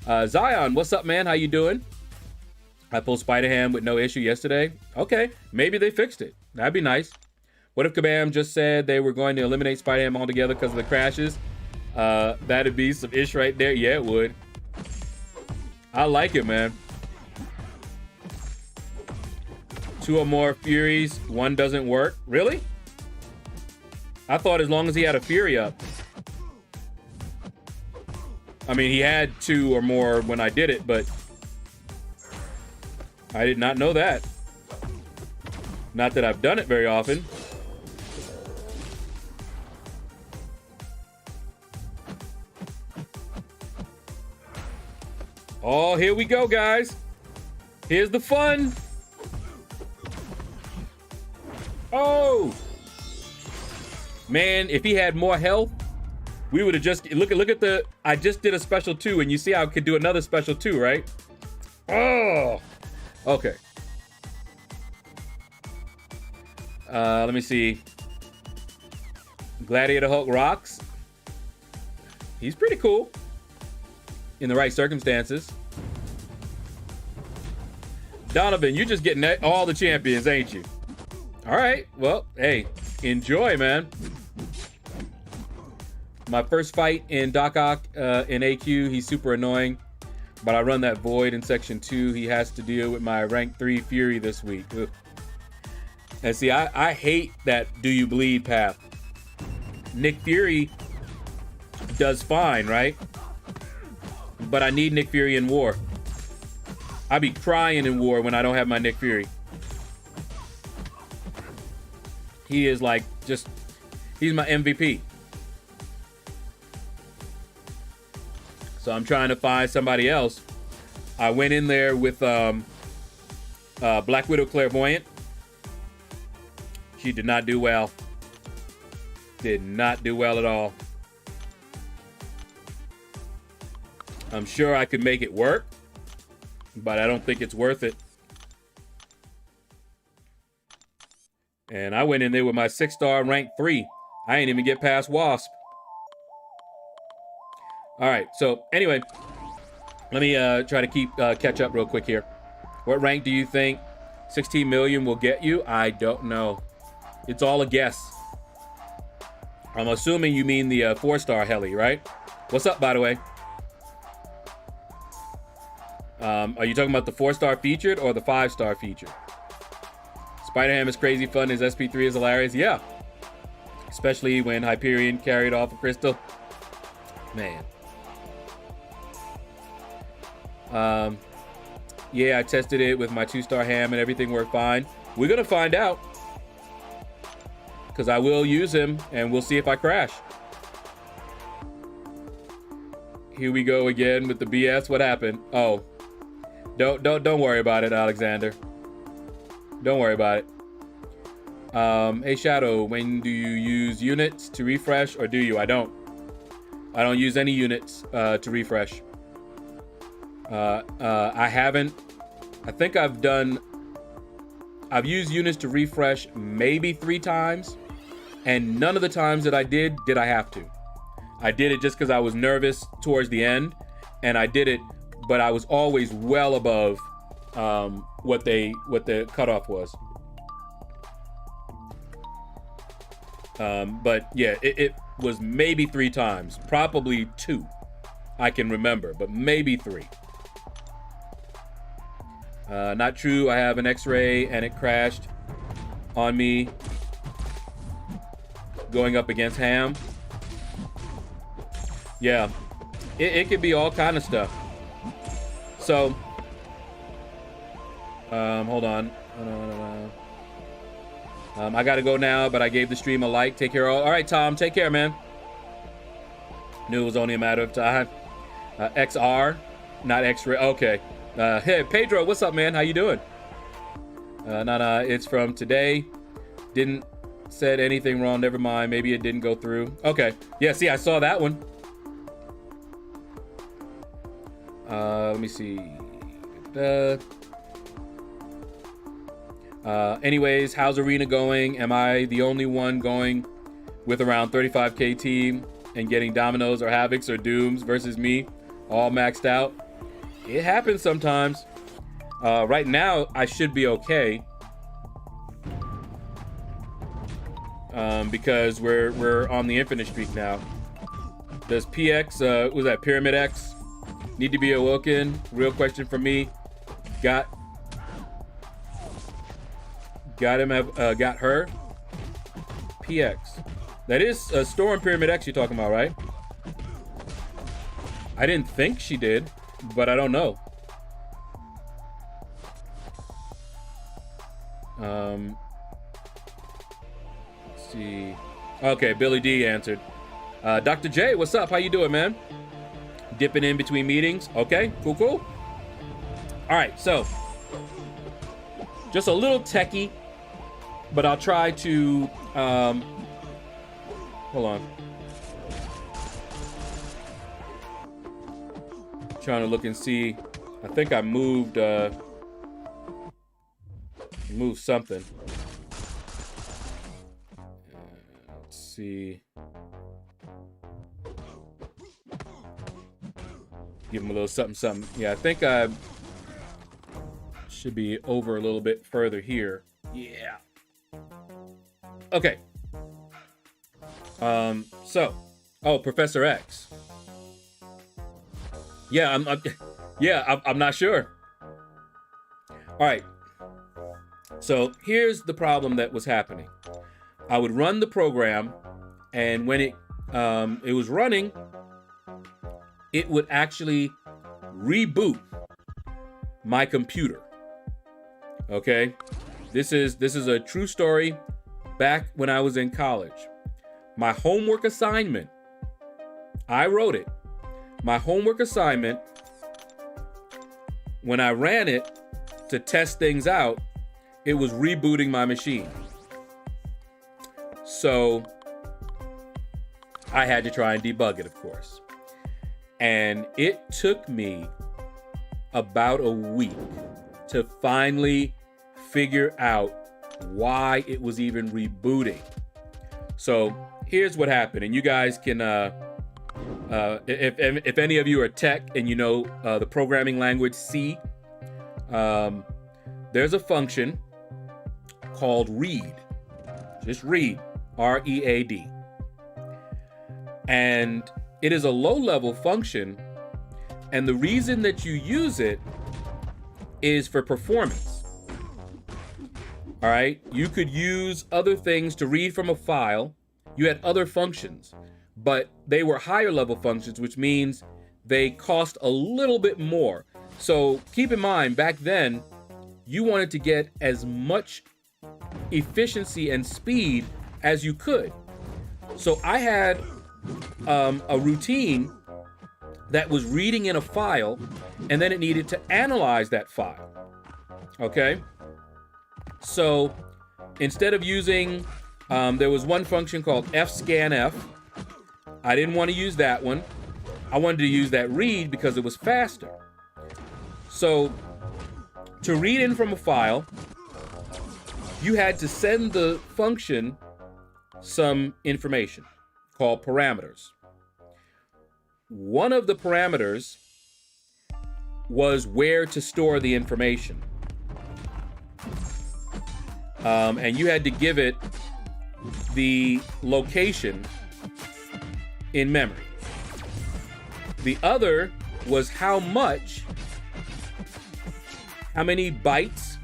Speaker 1: Zion, what's up, man? How you doing? I pulled Spider-Ham with no issue yesterday. Okay, maybe they fixed it. That'd be nice. What if Kabam just said they were going to eliminate Spider-Ham altogether because of the crashes? That'd be some ish right there. Yeah, it would. I like it, man. 2 or more Furies, 1 doesn't work. Really? I thought as long as he had a Fury up. I mean, he had 2 or more when I did it, but I did not know that. Not that I've done it very often. Oh, here we go, guys. Here's the fun. Oh, man, if he had more health, we would have just look at the. I just did a special 2, and you see how I could do another special 2, right? Oh, okay. Let me see. Gladiator Hulk rocks. He's pretty cool in the right circumstances. Donovan, you're just getting all the champions, ain't you? All right. Well, hey, enjoy, man. My first fight in Doc Ock in AQ, he's super annoying. But I run that void in section 2. He has to deal with my rank 3 Fury this week. Ugh. And see, I hate that do you bleed path. Nick Fury does fine, right? But I need Nick Fury in war. I be crying in war when I don't have my Nick Fury. He is like he's my MVP. So I'm trying to find somebody else. I went in there with Black Widow Clairvoyant. She did not do well. Did not do well at all. I'm sure I could make it work, but I don't think it's worth it. And I went in there with my 6-star rank 3. I ain't even get past Wasp. All right, so anyway, let me try to keep catch up real quick here. What rank do you think 16 million will get you? I don't know. It's all a guess. I'm assuming you mean the 4-star heli, right? What's up, by the way? Are you talking about the 4-star featured or the 5-star featured? Spider-Ham is crazy fun. His SP3 is hilarious. Yeah. Especially when Hyperion carried off a crystal. Man. Yeah, I tested it with my 2-star ham and everything worked fine. We're gonna find out. Because I will use him and we'll see if I crash. Here we go again with the BS. What happened? Oh. Don't worry about it, Alexander. Don't worry about it. Hey Shaedow, when do you use units to refresh or do you? I don't use any units to refresh. I haven't. I think I've used units to refresh maybe 3 times, and none of the times that I did I have to. I did it just because I was nervous towards the end, and I did it, but I was always well above what the cutoff was. But yeah, it was maybe 3 times, probably 2. I can remember, but maybe 3. Not true. I have an X-ray and it crashed on me going up against Ham. Yeah, it could be all kind of stuff. So, hold on. I gotta go now, but I gave the stream a like. Take care. All right, Tom. Take care, man. Knew it was only a matter of time. XR, not X-ray. Okay. Hey, Pedro, what's up, man? How you doing? Nah, it's from today. Didn't said anything wrong. Never mind. Maybe it didn't go through. Okay. Yeah, see, I saw that one. Let me see. Anyways, how's Arena going? Am I the only one going with around 35k team and getting Dominoes or Havocs or Dooms versus me all maxed out? It happens sometimes. Right now, I should be okay. Because we're on the infinite streak now. Does PX, was that Pyramid X, need to be awoken? Real question for me. Got him, got her. PX. That is Storm Pyramid X you're talking about, right? I didn't think she did, but I don't know. Let's see. Okay, Billy D answered. Dr. J, what's up? How you doing, man? Dipping in between meetings. Okay, cool. All right, so just a little techie, but I'll try to, hold on. Trying to look and see. I think I moved something. Let's see. Give him a little something. Yeah, I think I Should be over a little bit further here. Yeah. Okay. Oh, Professor X. Yeah, I'm not sure. All right. So here's the problem that was happening. I would run the program, and when it was running, it would actually reboot my computer. Okay, this is a true story. Back when I was in college, my homework assignment, I wrote it. My homework assignment, when I ran it to test things out, it was rebooting my machine. So I had to try and debug it, of course. And it took me about a week to finally figure out why it was even rebooting. So here's what happened, and you guys can, if any of you are tech and you know the programming language C, there's a function called read. Just read, R-E-A-D. And it is a low-level function, and the reason that you use it is for performance. All right, you could use other things to read from a file. You had other functions, but they were higher level functions, which means they cost a little bit more. So keep in mind, back then, you wanted to get as much efficiency and speed as you could. So I had a routine that was reading in a file, and then it needed to analyze that file. Okay? So instead of using, there was one function called fscanf. I didn't want to use that one. I wanted to use that read because it was faster. So to read in from a file, you had to send the function some information called parameters. One of the parameters was where to store the information. And you had to give it the location in memory. The other was how many bytes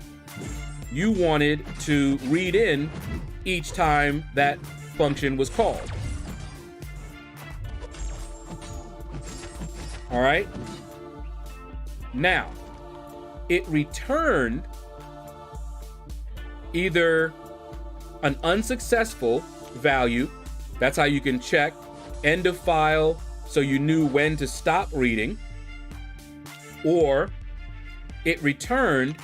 Speaker 1: you wanted to read in each time that function was called. All right. Now, it returned either an unsuccessful value. That's how you can check end of file so you knew when to stop reading. Or it returned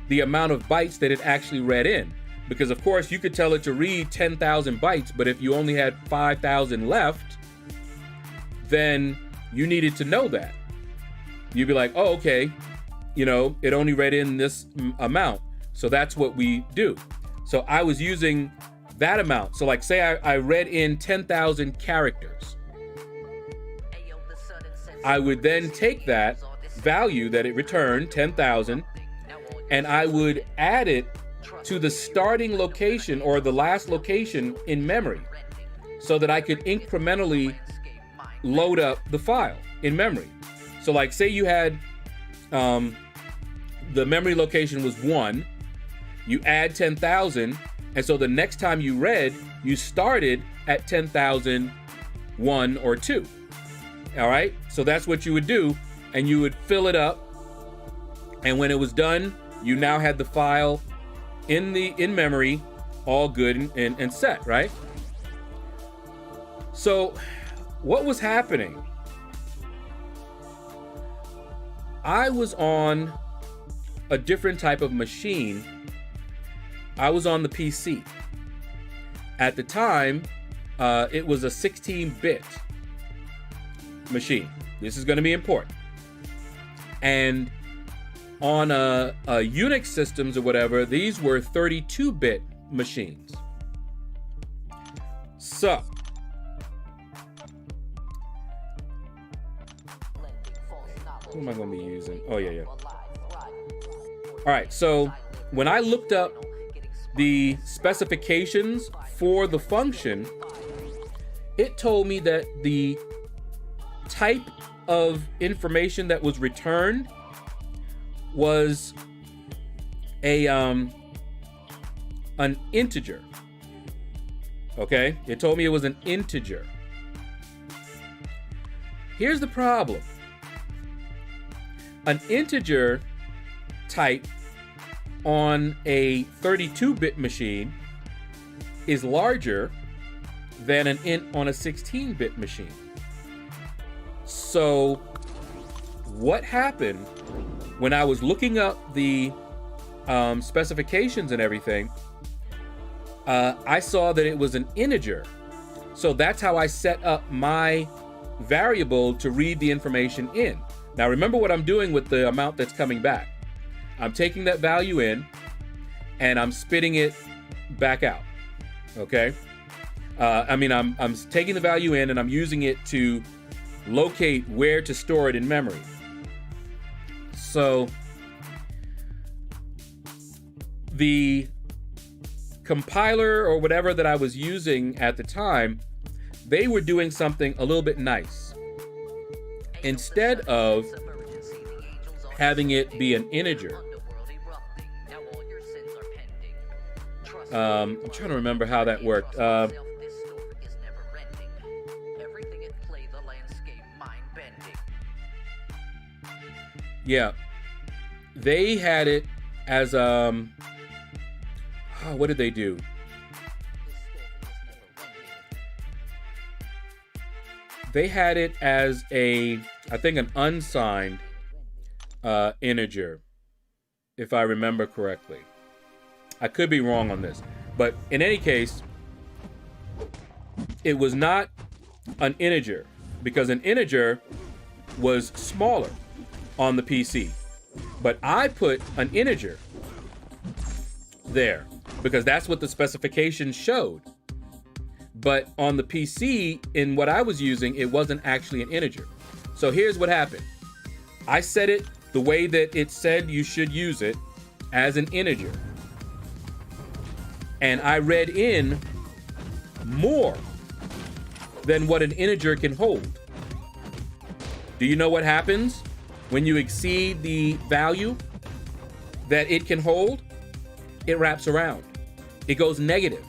Speaker 1: the amount of bytes that it actually read in. Because of course you could tell it to read 10,000 bytes, but if you only had 5,000 left, then you needed to know that. You'd be like, oh, okay, you know, it only read in this amount. So that's what we do. So I was using that amount. So like say I read in 10,000 characters. I would then take that value that it returned, 10,000, and I would add it to the starting location or the last location in memory so that I could incrementally load up the file in memory. So like say you had the memory location was 1, you add 10,000, and so the next time you read, you started at 10,001 or 2. All right, so that's what you would do, and you would fill it up, and when it was done, you now had the file in memory, all good and set, right? So what was happening? I was on a different type of machine. I was on the PC. At the time, it was a 16-bit machine. This is going to be important. And on a Unix systems or whatever, these were 32-bit machines. So what am I going to be using? Oh, yeah. All right, so when I looked up the specifications for the function, it told me that the type of information that was returned was an integer. Okay, it told me it was an integer. Here's the problem. An integer type on a 32-bit machine is larger than an int on a 16-bit machine. So what happened when I was looking up the specifications and everything, I saw that it was an integer. So that's how I set up my variable to read the information in. Now remember what I'm doing with the amount that's coming back. I'm taking that value in and I'm spitting it back out. Okay? I'm taking the value in and I'm using it to locate where to store it in memory. So the compiler or whatever that I was using at the time, they were doing something a little bit nice. Instead of having it be an integer, I'm trying to remember how that worked. Yeah, they had it as what did they do? They had it as I think an unsigned integer, if I remember correctly. I could be wrong on this, but in any case, it was not an integer because an integer was smaller on the PC. But I put an integer there because that's what the specifications showed. But on the PC, in what I was using, it wasn't actually an integer. So here's what happened. I set it the way that it said you should use it, as an integer. And I read in more than what an integer can hold. Do you know what happens when you exceed the value that it can hold? It wraps around. It goes negative.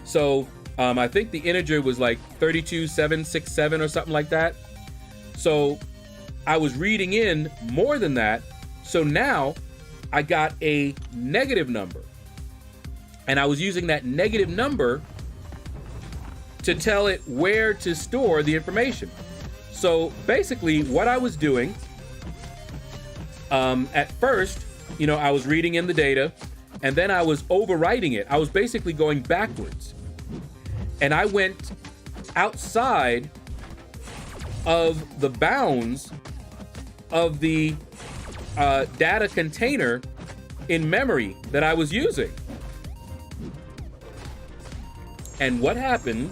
Speaker 1: So I think the integer was like 32767 or something like that. So I was reading in more than that. So now I got a negative number. And I was using that negative number to tell it where to store the information. So basically what I was doing, at first, I was reading in the data and then I was overwriting it. I was basically going backwards. And I went outside of the bounds of the data container in memory that I was using. And what happened,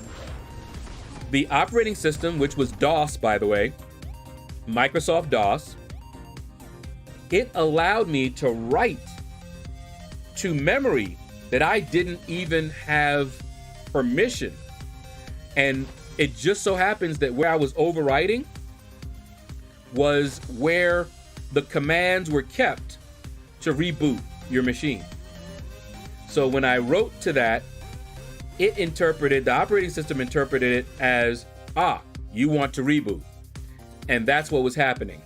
Speaker 1: the operating system, which was DOS, by the way, Microsoft DOS, it allowed me to write to memory that I didn't even have permission. And it just so happens that where I was overwriting was where the commands were kept to reboot your machine. So when I wrote to that, the operating system interpreted it as, you want to reboot. And that's what was happening.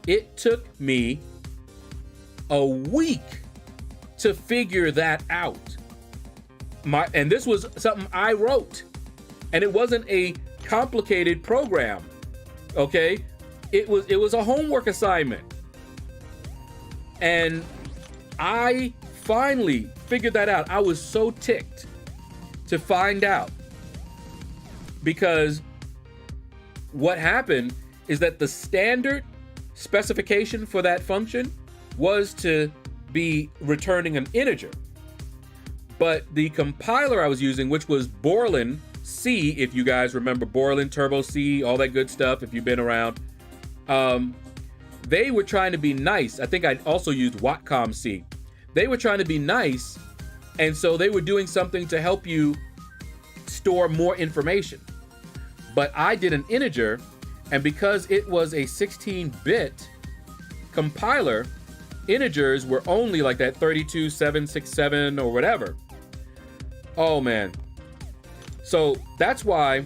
Speaker 1: It took me a week to figure that out. And this was something I wrote. And it wasn't a complicated program. Okay? It was a homework assignment. And I finally figured that out. I was so ticked to find out, because what happened is that the standard specification for that function was to be returning an integer. But the compiler I was using, which was Borland C, if you guys remember Borland, Turbo C, all that good stuff, if you've been around, they were trying to be nice. I think I also used Watcom-C. They were trying to be nice, and so they were doing something to help you store more information. But I did an integer, and because it was a 16-bit compiler, integers were only like that 32767 or whatever. Oh man. So that's why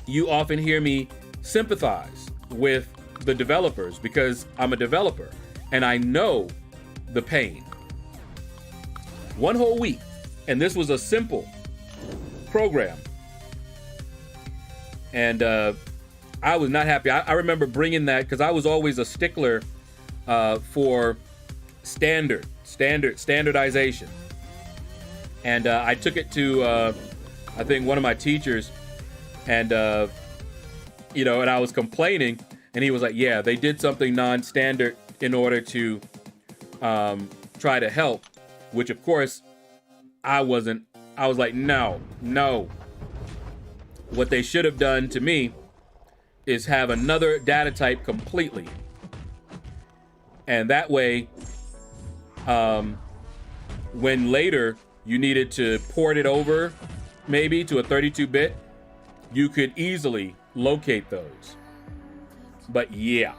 Speaker 1: you often hear me sympathize with the developers, because I'm a developer and I know the pain. One whole week, and this was a simple program. And I was not happy. I remember bringing that because I was always a stickler for standardization. And I took it to, I think, one of my teachers, and, you know, and I was complaining, and he was like, yeah, they did something non-standard in order to try to help, which, of course, I wasn't. I was like, no. What they should have done to me is have another data type completely. And that way, when later you needed to port it over, maybe to a 32-bit, you could easily locate those. But yeah,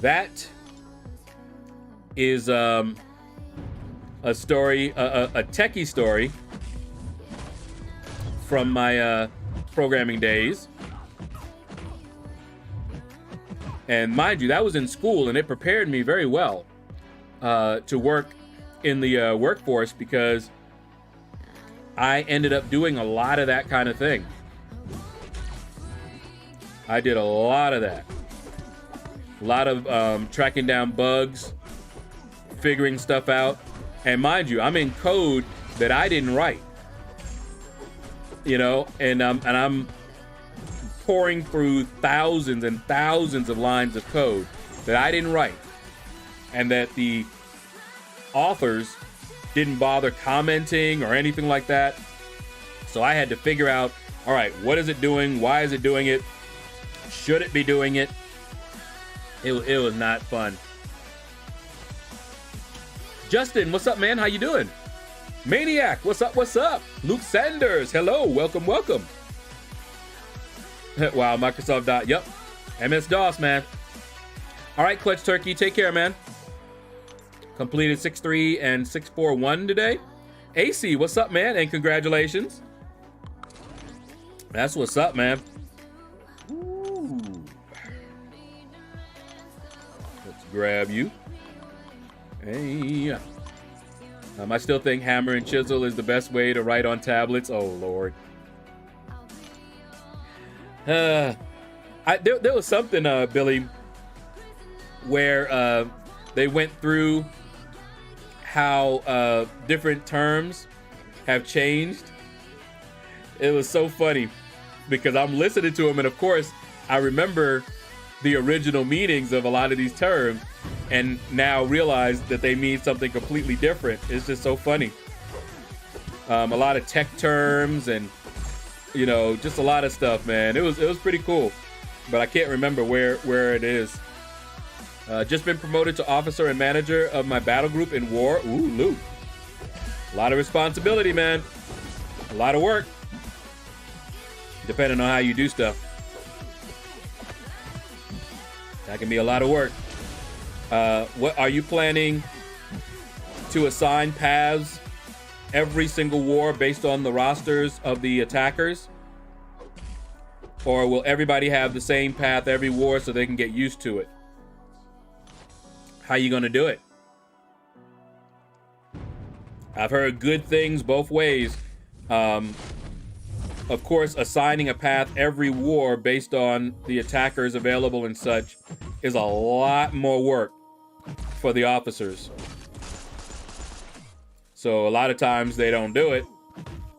Speaker 1: that is a story, a techie story from my programming days. And mind you, that was in school, and it prepared me very well to work in the workforce, because I ended up doing a lot of that kind of thing. I did a lot of that. A lot of tracking down bugs, figuring stuff out. And mind you, I'm in code that I didn't write. You know, and I'm pouring through thousands and thousands of lines of code that I didn't write, and that the authors didn't bother commenting or anything like that. So I had to figure out, all right, what is it doing? Why is it doing it? Should it be doing it? It was not fun. Justin, what's up, man? How you doing? Maniac, what's up? What's up? Luke Sanders, hello, welcome. Wow, Microsoft. Yep, MS-DOS, man. All right, Clutch Turkey, take care, man. Completed 6.3 and 6.4.1 today. AC, what's up, man? And congratulations. That's what's up, man. Ooh. Let's grab you. Hey. I still think hammer and chisel is the best way to write on tablets. Oh, Lord. There was something, Billy, where they went through how different terms have changed. It was so funny because I'm listening to them, and of course I remember the original meanings of a lot of these terms, and now realize that they mean something completely different. It's just so funny. A lot of tech terms and, you know, just a lot of stuff, man. It was pretty cool, but I can't remember where it is. Just been promoted to officer and manager of my battle group in war. Ooh, Luke. A lot of responsibility, man. A lot of work. Depending on how you do stuff. That can be a lot of work. What are you planning to assign paths every single war based on the rosters of the attackers? Or will everybody have the same path every war so they can get used to it? How you gonna do it? I've heard good things both ways. Of course, assigning a path every war based on the attackers available and such is a lot more work for the officers. So a lot of times they don't do it.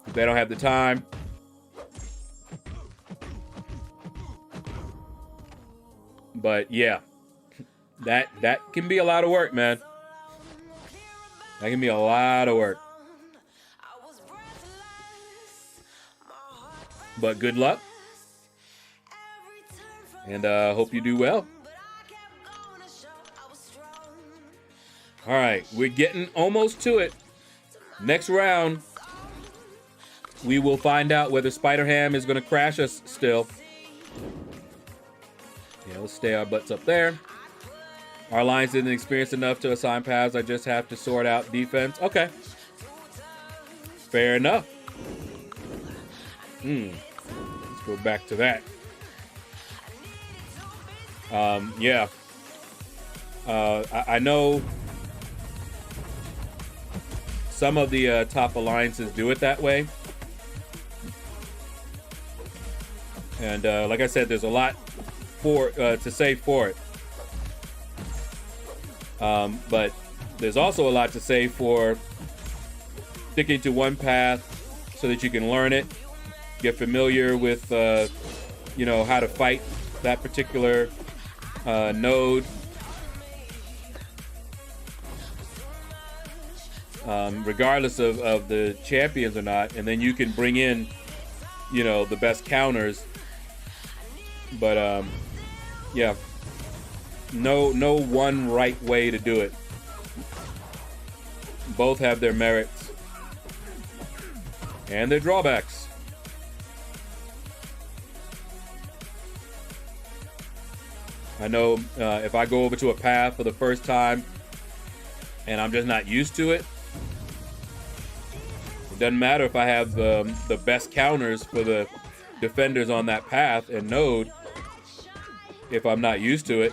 Speaker 1: They don't have the time. But yeah, that can be a lot of work, man. That can be a lot of work. But good luck. And hope you do well. All right, we're getting almost to it. Next round, we will find out whether Spider-Ham is going to crash us still. Yeah, let's stay our butts up there. Our lines isn't experienced enough to assign paths. I just have to sort out defense. Okay. Fair enough. Let's go back to that. Yeah. I know some of the top alliances do it that way. And like I said, there's a lot to say for it. But there's also a lot to say for sticking to one path so that you can learn it, get familiar with, you know, how to fight that particular node. Regardless of the champions or not, and then you can bring in, you know, the best counters. But yeah, no one right way to do it. Both have their merits and their drawbacks. I know if I go over to a path for the first time and I'm just not used to it, it doesn't matter if I have the best counters for the defenders on that path and node. If I'm not used to it,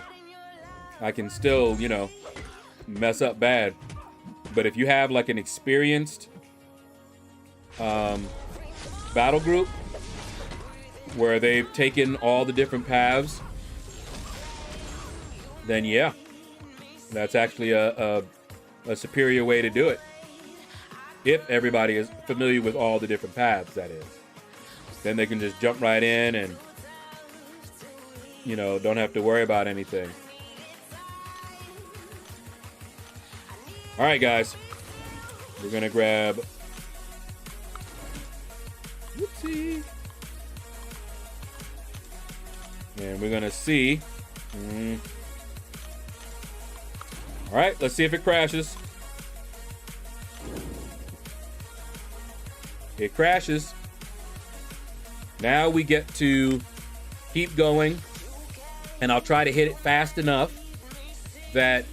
Speaker 1: I can still, you know, mess up bad. But if you have like an experienced battle group where they've taken all the different paths, then yeah, that's actually a superior way to do it. If everybody is familiar with all the different paths, that is. Then they can just jump right in and, you know, don't have to worry about anything. All right, guys. We're going to grab... Whoopsie. And we're going to see... All right, let's see if it crashes. It crashes. Now we get to keep going, and I'll try to hit it fast enough that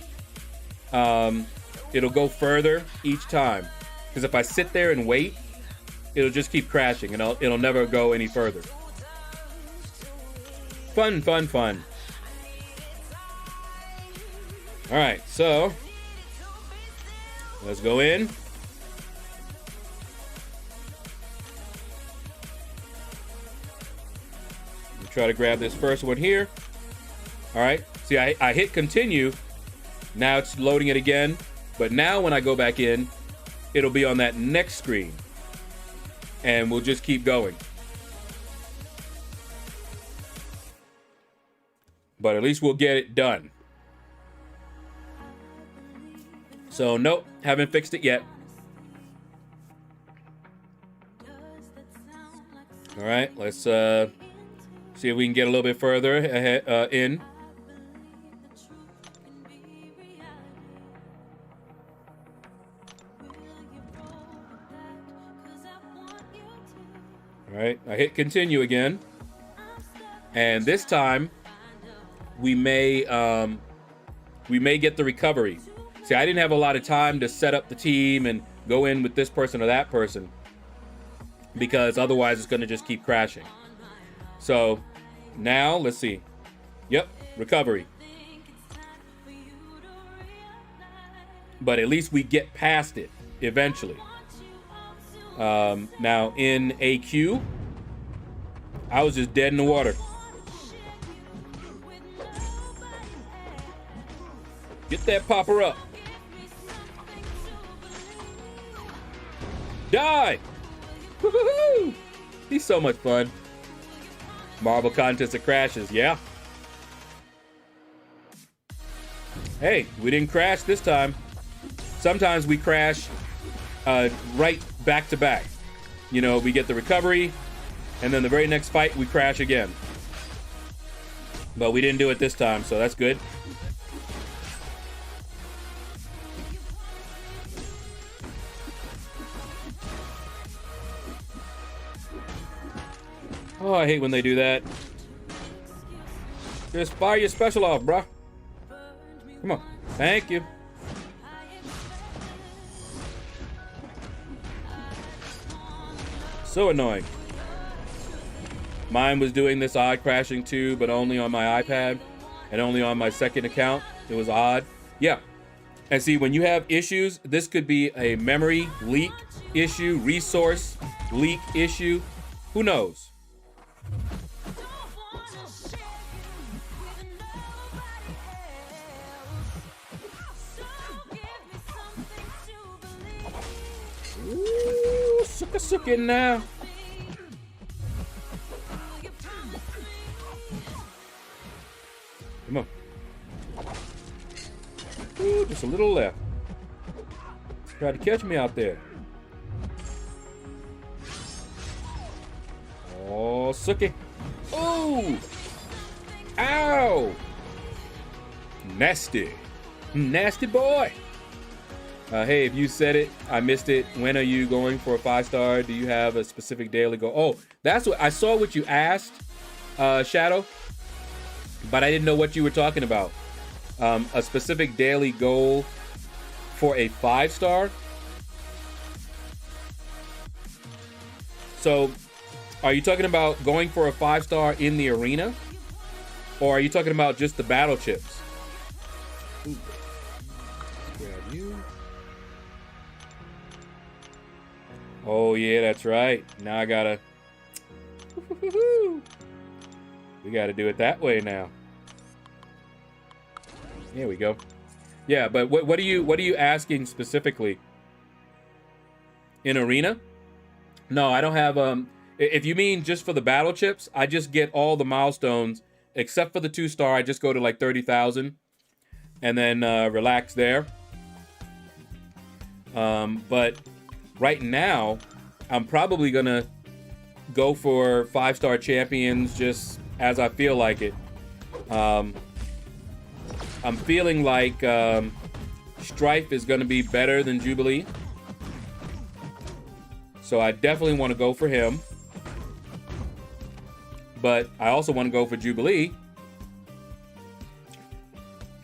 Speaker 1: it'll go further each time. Because if I sit there and wait, it'll just keep crashing, and it'll never go any further. Fun, fun, fun. All right, so let's go in. Try to grab this first one here. All right, see, I hit continue. Now it's loading it again. But now when I go back in, it'll be on that next screen. And we'll just keep going. But at least we'll get it done. So nope, haven't fixed it yet. All right, let's see if we can get a little bit further ahead, in. All right, I hit continue again. And this time, we may get the recovery. See, I didn't have a lot of time to set up the team and go in with this person or that person, because otherwise it's going to just keep crashing. So now let's see. Yep, recovery. But at least we get past it eventually. Now in AQ, I was just dead in the water. Get that popper up. Die! Woo-hoo-hoo! He's so much fun. Marble contest of crashes, yeah. Hey, we didn't crash this time. Sometimes we crash right back to back. You know, we get the recovery, and then the very next fight we crash again. But we didn't do it this time, so that's good. Oh, I hate when they do that. Just fire your special off, bruh. Come on. Thank you. So annoying. Mine was doing this odd crashing too, but only on my iPad and only on my second account. It was odd. Yeah. And see, when you have issues, this could be a memory leak issue, resource leak issue. Who knows? Ooh, suck it now. Come on. Ooh, just a little left. Try to catch me out there. Oh, Sookie. Oh! Ow! Nasty. Nasty boy. Hey, if you said it, I missed it. When are you going for a 5-star? Do you have a specific daily goal? Oh, that's what I saw what you asked, Shaedow, but I didn't know what you were talking about. A specific daily goal for a 5-star. So, are you talking about going for a 5-star in the arena? Or are you talking about just the battle chips? Ooh. Grab you. Oh, yeah, that's right. Now I gotta... We gotta do it that way now. There we go. Yeah, but what are you asking specifically? In arena? No, I don't have if you mean just for the battle chips, I just get all the milestones except for the 2-star. I just go to like 30,000 and then relax there. But right now, I'm probably gonna go for 5-star champions just as I feel like it. I'm feeling like Strife is gonna be better than Jubilee. So I definitely want to go for him. But I also want to go for Jubilee.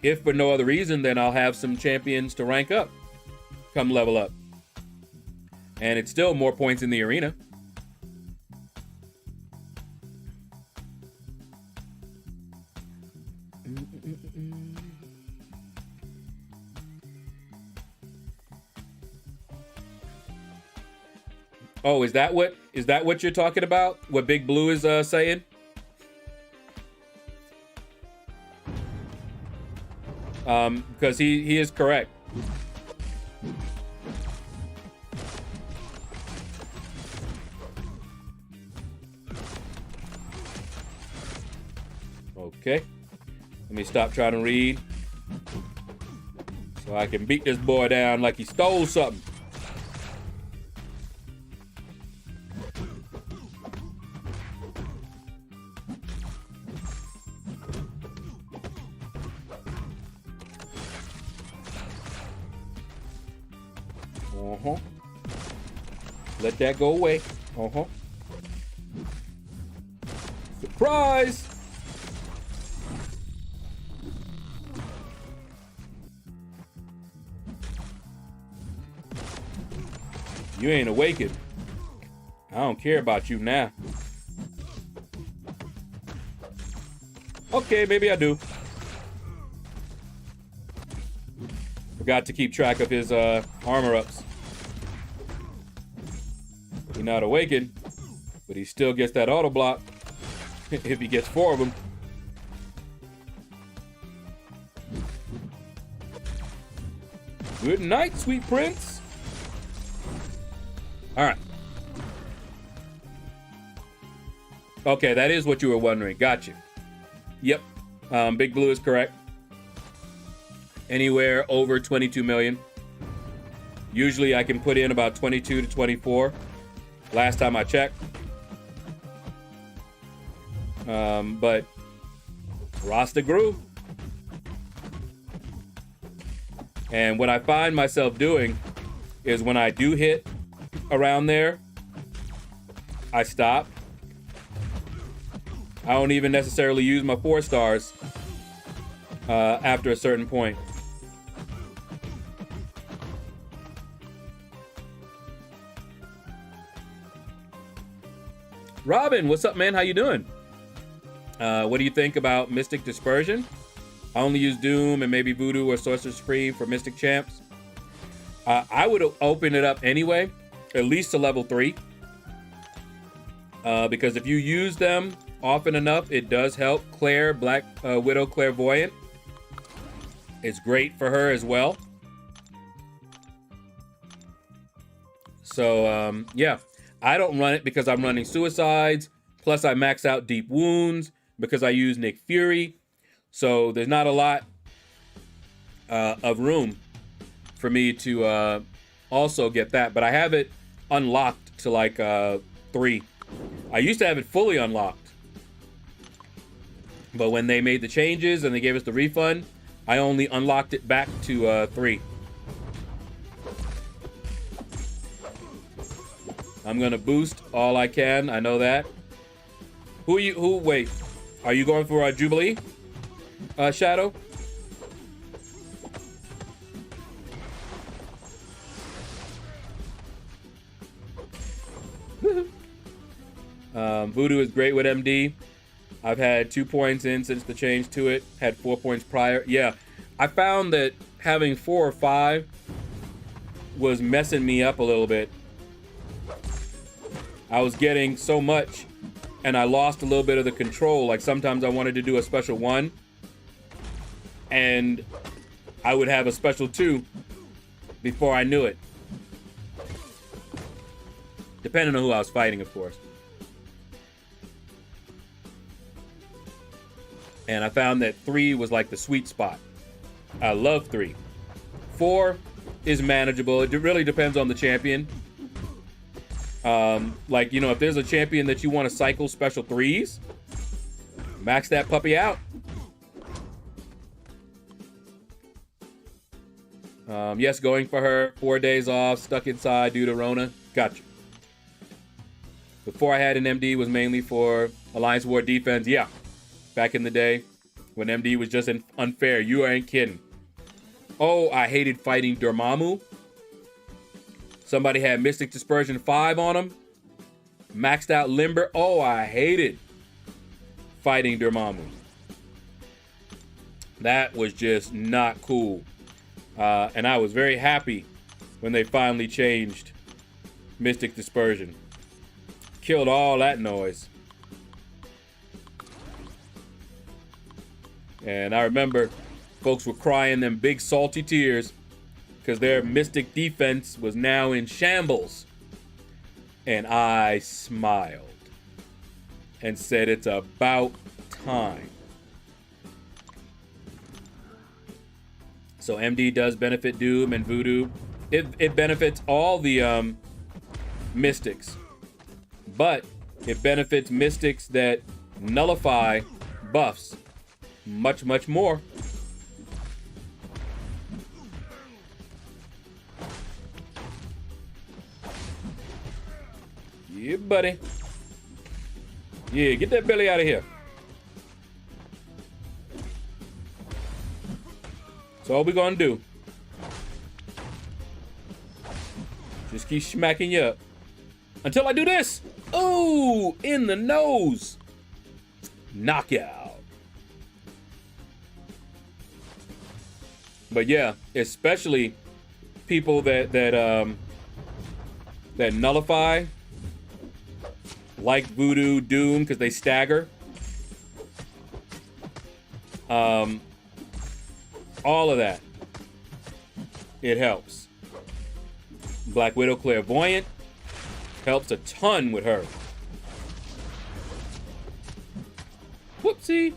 Speaker 1: If for no other reason, then I'll have some champions to rank up. Come level up. And it's still more points in the arena. Oh, is that what you're talking about? What Big Blue is saying? Because he is correct. Okay. Let me stop trying to read so I can beat this boy down like he stole something. Let that go away. Surprise! You ain't awakened. I don't care about you now. Okay, maybe I do. Forgot to keep track of his armor ups. He's not awakened, but he still gets that auto block if he gets 4 of them. Good night, sweet prince. All right. Okay, that is what you were wondering. Gotcha. Yep. Big Blue is correct. Anywhere over 22 million. Usually I can put in about 22 to 24. Last time I checked. But Rasta grew. And what I find myself doing is when I do hit around there, I stop. I don't even necessarily use my 4 stars after a certain point. Robin, what's up, man? How you doing? What do you think about Mystic Dispersion? I only use Doom and maybe Voodoo or Sorcerer Supreme for Mystic champs. I would open it up anyway, at least to level 3. Because if you use them often enough, it does help. Claire, Black Widow Clairvoyant. It's great for her as well. So, yeah. I don't run it because I'm running Suicides. Plus, I max out Deep Wounds because I use Nick Fury. So, there's not a lot of room for me to also get that. But I have it unlocked to like 3. I used to have it fully unlocked. But when they made the changes and they gave us the refund, I only unlocked it back to 3. I'm gonna boost all I can. I know that. Wait, are you going for Jubilee? Shaedow? Voodoo is great with MD. I've had 2 points in since the change to it. Had 4 points prior. Yeah, I found that having 4 or 5 was messing me up a little bit. I was getting so much and I lost a little bit of the control. Like sometimes I wanted to do a special 1 and I would have a special 2 before I knew it. Depending on who I was fighting, of course. And I found that 3 was like the sweet spot. I love 3. 4 is manageable. It really depends on the champion. Like, you know, if there's a champion that you want to cycle special 3s, max that puppy out. Yes, going for her. 4 days off, stuck inside due to Rona. Gotcha. Before I had an MD was mainly for Alliance War defense. Yeah, back in the day when MD was just unfair. You ain't kidding. Oh, I hated fighting Dormammu. Somebody had Mystic Dispersion 5 on him. Maxed out Limber. Oh, I hated fighting Dormammu. That was just not cool. And I was very happy when they finally changed Mystic Dispersion. Killed all that noise. And I remember folks were crying them big salty tears because their Mystic defense was now in shambles. And I smiled and said it's about time. So MD does benefit Doom and Voodoo. It benefits all the Mystics. But it benefits Mystics that nullify buffs much, much more. Yeah, buddy. Yeah, get that belly out of here. That's all we're gonna do. Just keep smacking you up. Until I do this. Oh, in the nose. Knockout. But yeah, especially people that nullify, like Voodoo, Doom, because they stagger. All of that. It helps. Black Widow Clairvoyant helps a ton with her. Whoopsie.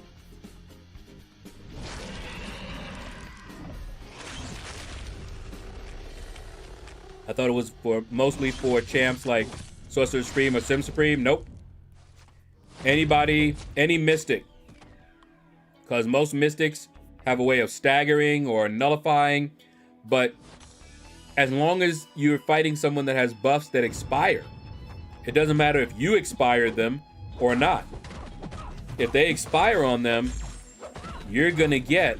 Speaker 1: I thought it was mostly for champs like Sorcerer Supreme or Sim Supreme. Nope. Anybody, any Mystic. Because most Mystics have a way of staggering or nullifying. But as long as you're fighting someone that has buffs that expire, it doesn't matter if you expired them or not. if they expire on them, you're gonna get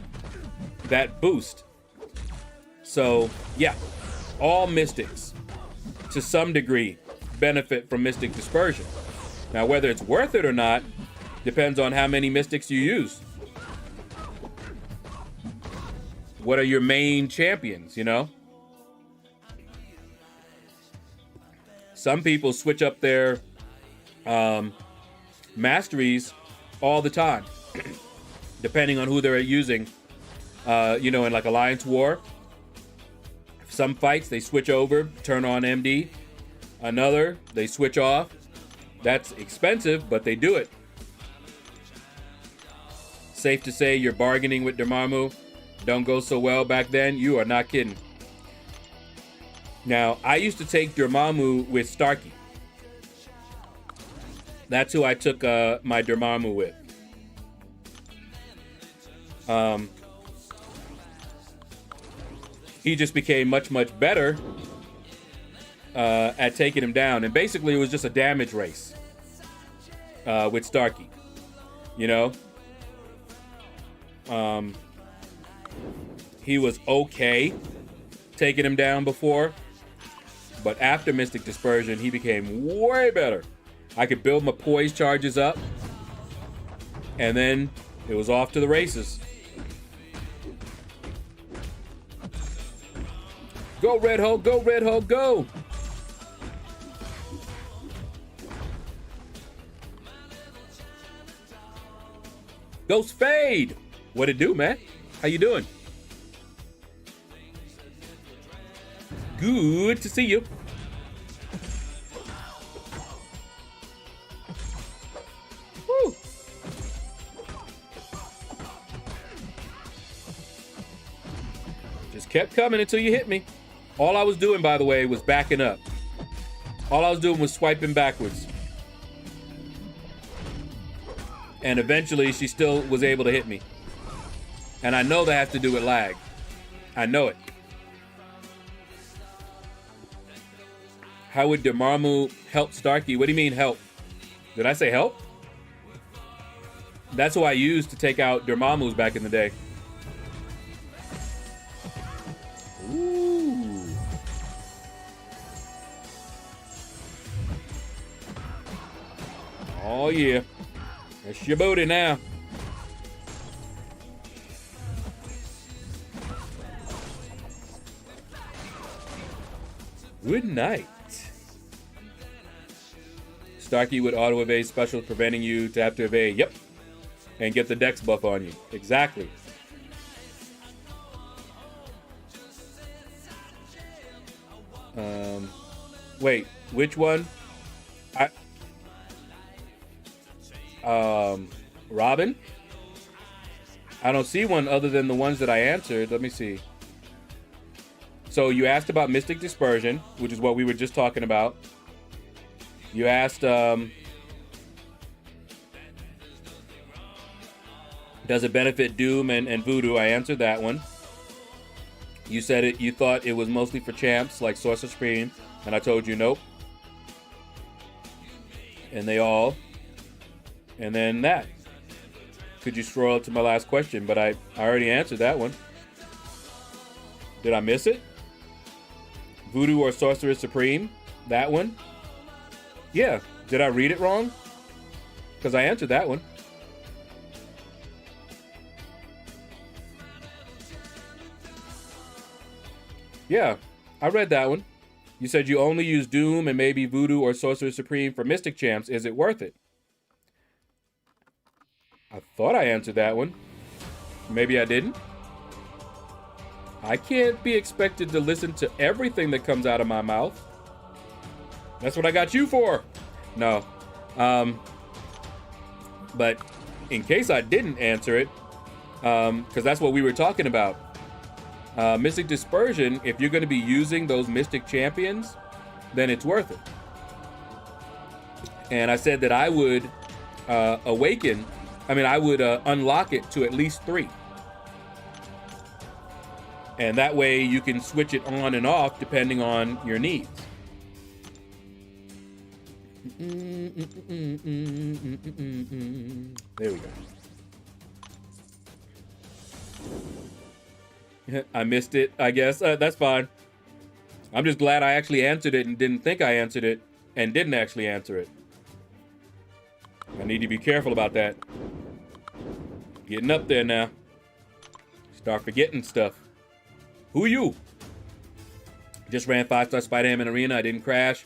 Speaker 1: that boost. So yeah, all mystics to some degree benefit from Mystic Dispersion. Now, whether it's worth it or not depends on how many mystics you use. What are your main champions, you know? Some people switch up their masteries all the time, depending on who they're using. You know, in like Alliance War, some fights they switch over, turn on MD. Another, they switch off. That's expensive, but they do it. Safe to say your bargaining with Dormammu don't go so well back then. You are not kidding. Now, I used to take Dormammu with Starkey. That's who I took my Dormammu with. He just became much, much better at taking him down. And basically, it was just a damage race with Starkey. You know? He was okay taking him down before. But after Mystic Dispersion, he became way better. I could build my poise charges up. And then it was off to the races. Go, Red Hulk, go, Red Hulk, go! Ghost Fade! What it do, man? How you doing? Good to see you. Woo! Just kept coming until you hit me. All I was doing, by the way, was backing up. All I was doing was swiping backwards. And eventually, she still was able to hit me. And I know that has to do with lag. I know it. How would Dormammu help Starkey? What do you mean help? Did I say help? That's who I used to take out Dormammu's back in the day. Ooh. Oh yeah. That's your booty now. Good night. Starkey with auto evade special, preventing you to have to evade. Yep. And get the dex buff on you. Exactly. Wait, which one? Robin? I don't see one other than the ones that I answered. Let me see. So you asked about Mystic Dispersion, which is what we were just talking about. You asked, does it benefit Doom and Voodoo? I answered that one. You said it. You thought it was mostly for champs like Sorcerer Supreme, and I told you nope. And they all. And then that. Could you scroll up to my last question? But I already answered that one. Did I miss it? Voodoo or Sorcerer Supreme? That one? Yeah. Did I read it wrong? Because I answered that one. Yeah, I read that one. You said you only use Doom and maybe Voodoo or Sorcerer Supreme for Mystic Champs. Is it worth it? I thought I answered that one. Maybe I didn't. I can't be expected to listen to everything that comes out of my mouth. That's what I got you for. No. But in case I didn't answer it, because that's what we were talking about. Mystic Dispersion, if you're going to be using those Mystic Champions, then it's worth it. And I said that I would I would unlock it to at least 3. And that way you can switch it on and off depending on your needs. There we go. I missed it, I guess. That's fine. I'm just glad I actually answered it and didn't think I answered it and didn't actually answer it. I need to be careful about that. Getting up there now. Start forgetting stuff. Who you? Just ran 5-star Spider-Man Arena. I didn't crash.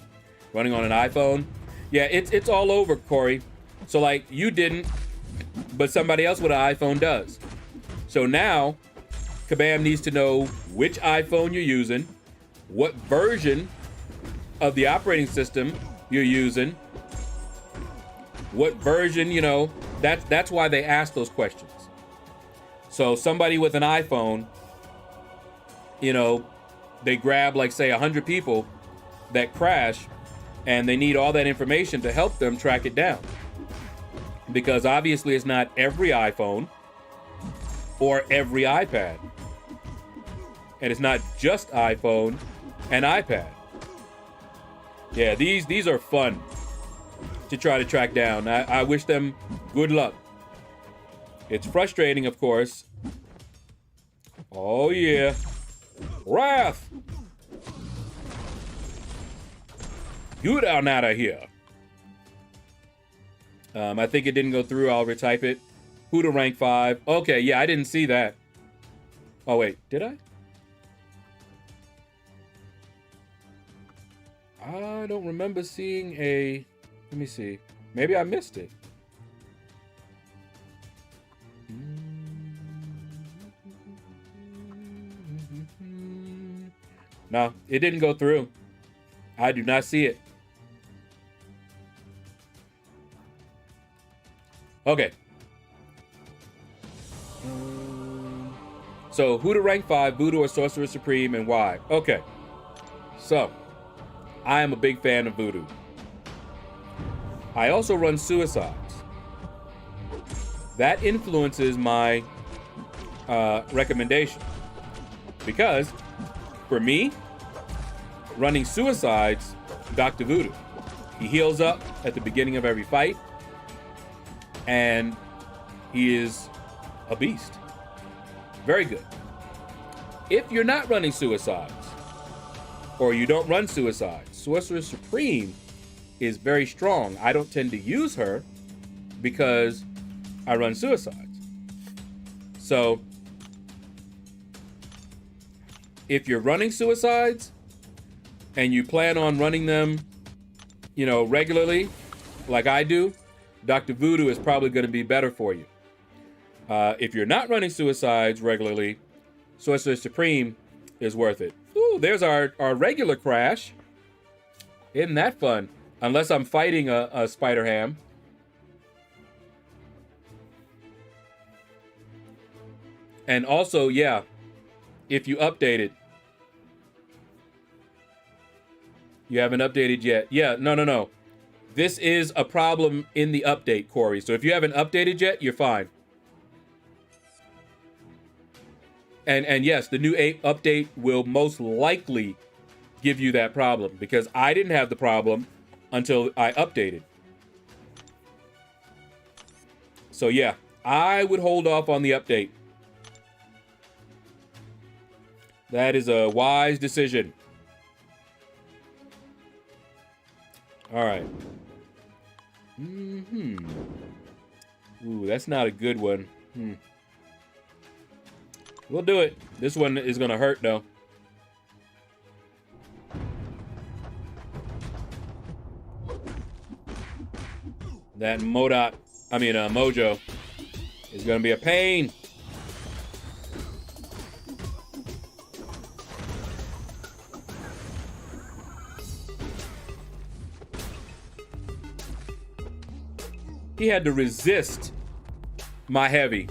Speaker 1: Running on an iPhone. Yeah, it's all over, Corey. So, like, you didn't, but somebody else with an iPhone does. So now, Kabam needs to know which iPhone you're using, what version of the operating system you're using, what version, you know, that's why they ask those questions. So somebody with an iPhone, you know, they grab, like, say, 100 people that crash, and they need all that information to help them track it down. Because obviously it's not every iPhone or every iPad. And it's not just iPhone and iPad. Yeah, these are fun to try to track down. I wish them good luck. It's frustrating, of course. Oh, yeah. Wrath! You down out of here. I think it didn't go through. I'll retype it. Who to rank 5? Okay, yeah, I didn't see that. Oh, wait. Did I? I don't remember seeing a... Let me see. Maybe I missed it. No, it didn't go through. I do not see it. Okay. So, who to rank 5, Voodoo or Sorcerer Supreme, and why? Okay. So, I am a big fan of Voodoo. I also run Suicides. That influences my recommendation. Because, for me, running Suicides, Dr. Voodoo. He heals up at the beginning of every fight. And he is a beast. Very good. If you're not running Suicides, or you don't run Suicides, Sorcerer Supreme is very strong. I don't tend to use her because I run Suicides. So, if you're running Suicides and you plan on running them, you know, regularly, like I do, Dr. Voodoo is probably going to be better for you. If you're not running Suicides regularly, Sorcerer Supreme is worth it. Ooh, there's our regular crash. Isn't that fun? Unless I'm fighting a Spider Ham. And also, yeah, if you update it. You haven't updated yet. Yeah, no. This is a problem in the update, Corey. So if you haven't updated yet, you're fine. And yes, the new update will most likely give you that problem because I didn't have the problem until I updated. So yeah, I would hold off on the update. That is a wise decision. All right. Ooh, that's not a good one. We'll do it. This one is gonna hurt though. That Mojo is gonna be a pain. He had to resist my heavy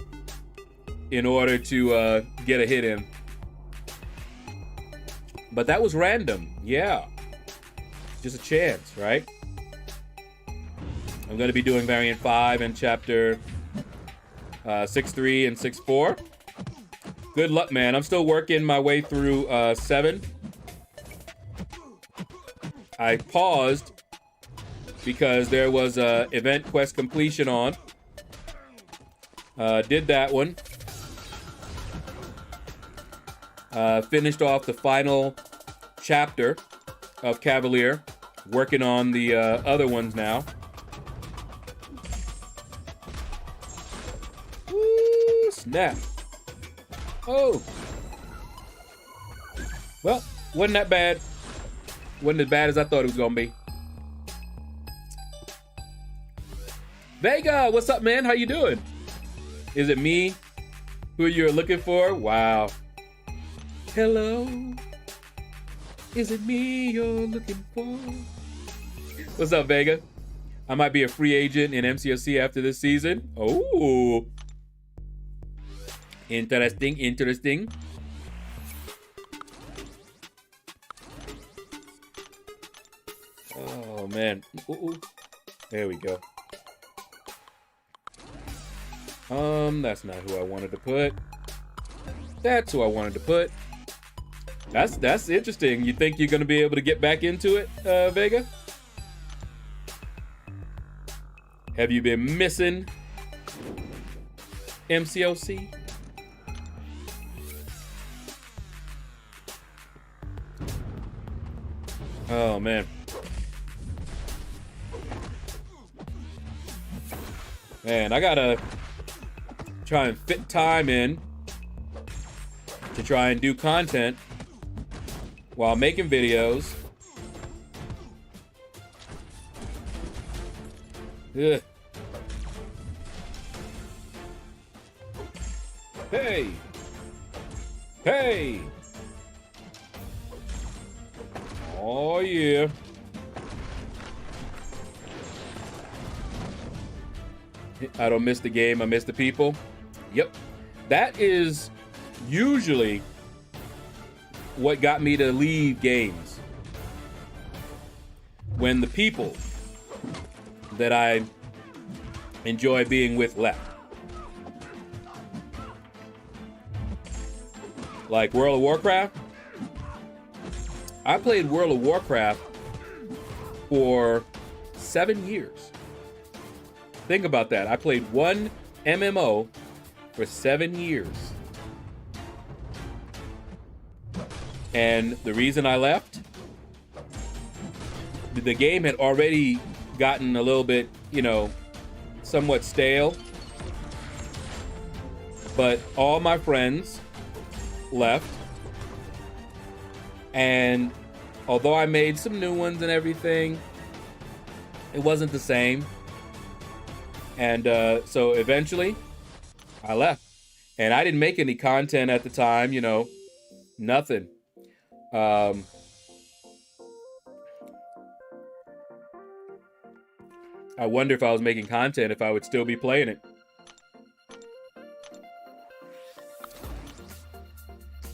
Speaker 1: in order to get a hit in. But that was random. Yeah. Just a chance, right? I'm going to be doing variant 5 and chapter 6.3 and 6.4. Good luck, man. I'm still working my way through 7. I paused because there was a event quest completion on. Did that one. Finished off the final chapter of Cavalier. Working on the other ones now. Woo, snap. Oh. Well, wasn't that bad. Wasn't as bad as I thought it was gonna be. Vega, what's up, man? How you doing? Is it me who you're looking for? Wow. Hello. Is it me you're looking for? What's up, Vega? I might be a free agent in MCOC after this season. Oh. Interesting, interesting. Oh, man. Ooh. There we go. That's not who I wanted to put. That's who I wanted to put. That's interesting. You think you're gonna be able to get back into it, Vega? Have you been missing MCOC? Oh, man. Man, I gotta try and fit time in to try and do content while making videos. Ugh. Hey! Hey! Oh, yeah. I don't miss the game, I miss the people. Yep. That is usually what got me to leave games. When the people that I enjoy being with left. Like World of Warcraft. I played World of Warcraft for 7 years. Think about that. I played one MMO for 7 years. And the reason I left, the game had already gotten a little bit, somewhat stale. But all my friends left. And although I made some new ones and everything, it wasn't the same. And so eventually, I left. And I didn't make any content at the time, nothing. I wonder if I was making content, if I would still be playing it.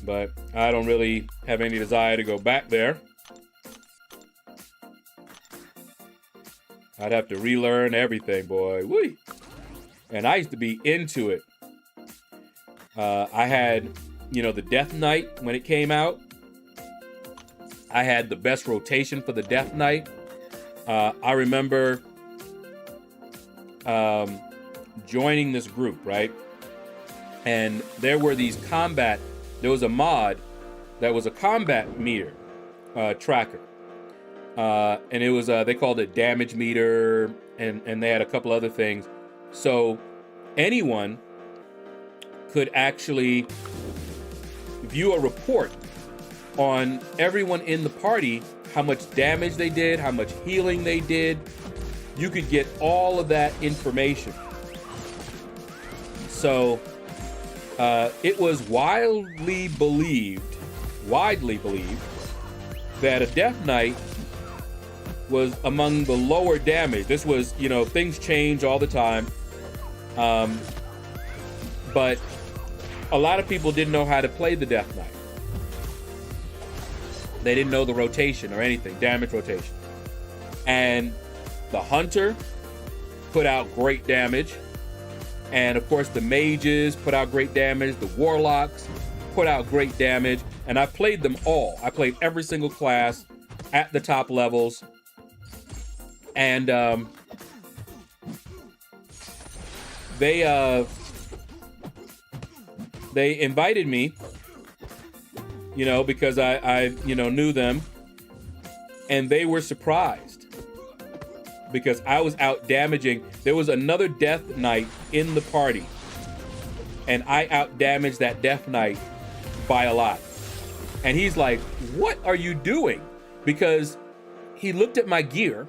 Speaker 1: But I don't really have any desire to go back there. I'd have to relearn everything, boy. Whee! And I used to be into it. I had, the Death Knight when it came out. I had the best rotation for the Death Knight. I remember joining this group, right? And there were these there was a mod that was a combat meter tracker. And it was, they called it damage meter, and they had a couple other things. So anyone could actually view a report on everyone in the party, how much damage they did, how much healing they did. You could get all of that information. So it was widely believed that a Death Knight was among the lower damage. This was, things change all the time. But a lot of people didn't know how to play the Death Knight. They didn't know the rotation or anything, damage rotation. And the Hunter put out great damage. And of course the Mages put out great damage. The Warlocks put out great damage. And I played them all. I played every single class at the top levels. And they invited me, you know, because I you know, knew them, and they were surprised because I was out damaging. There was another Death Knight in the party, and I out damaged that Death Knight by a lot. And he's like, "What are you doing?" Because he looked at my gear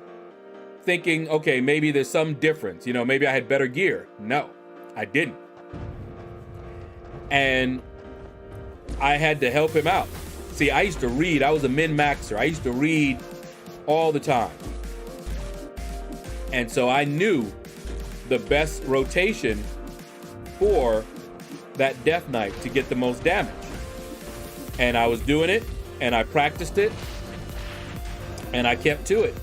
Speaker 1: thinking, okay, maybe there's some difference. You know, maybe I had better gear. No, I didn't. And I had to help him out. See, I used to read. I was a min-maxer. I used to read all the time. And so I knew the best rotation for that Death Knight to get the most damage. And I was doing it, and I practiced it, and I kept to it.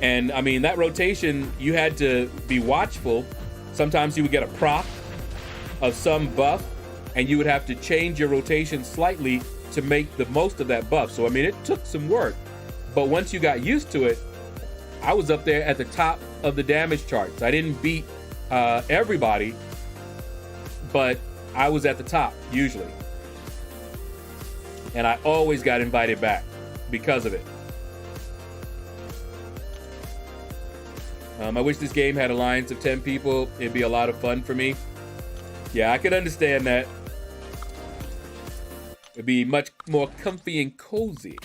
Speaker 1: And I mean, that rotation, you had to be watchful. Sometimes you would get a proc of some buff, and you would have to change your rotation slightly to make the most of that buff. So I mean, it took some work, but once you got used to it, I was up there at the top of the damage charts. I didn't beat everybody, but I was at the top usually. And I always got invited back because of it. I wish this game had an alliance of 10 people. It'd be a lot of fun for me. Yeah, I could understand that. It'd be much more comfy and cozy.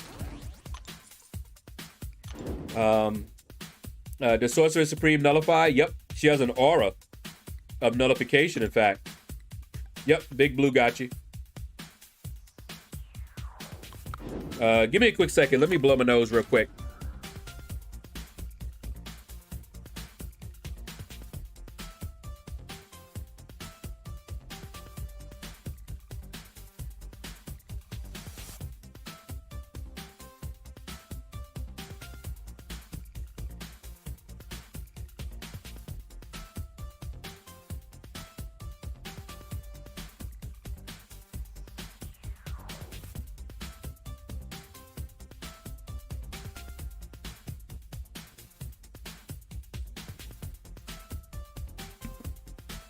Speaker 1: Does Sorcerer Supreme nullify? Yep, she has an aura of nullification, in fact. Yep, Big Blue got you. Give me a quick second. Let me blow my nose real quick.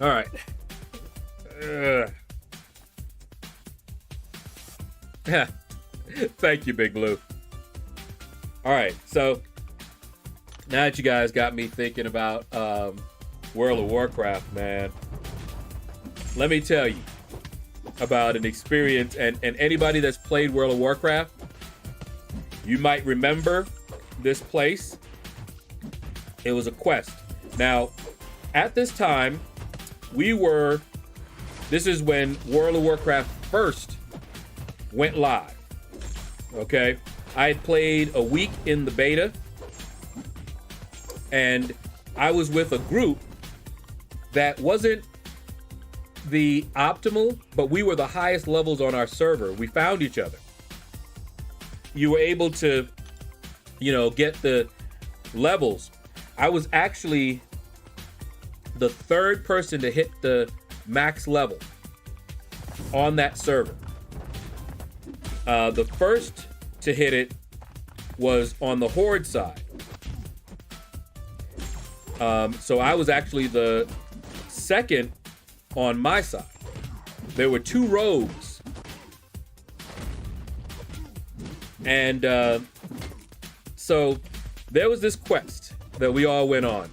Speaker 1: All right. Yeah. Thank you, Big Blue. All right. So now that you guys got me thinking about World of Warcraft, man, let me tell you about an experience. And anybody that's played World of Warcraft, you might remember this place. It was a quest. Now, at this time, this is when World of Warcraft first went live, okay? I had played a week in the beta, and I was with a group that wasn't the optimal, but we were the highest levels on our server. We found each other. You were able to, you know, get the levels. I was actually the third person to hit the max level on that server. The first to hit it was on the Horde side. So I was actually the second on my side. There were 2 rogues. And so there was this quest that we all went on.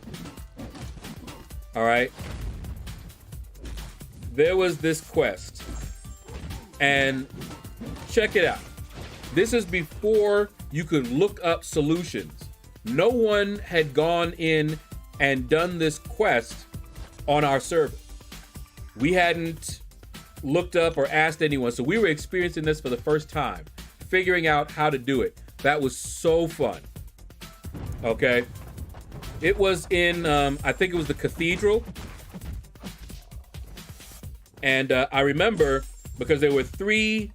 Speaker 1: All right. There was this quest. And check it out. This is before you could look up solutions. No one had gone in and done this quest on our server. We hadn't looked up or asked anyone. So we were experiencing this for the first time, figuring out how to do it. That was so fun. Okay. It was in, I think it was the cathedral. And I remember because there were 3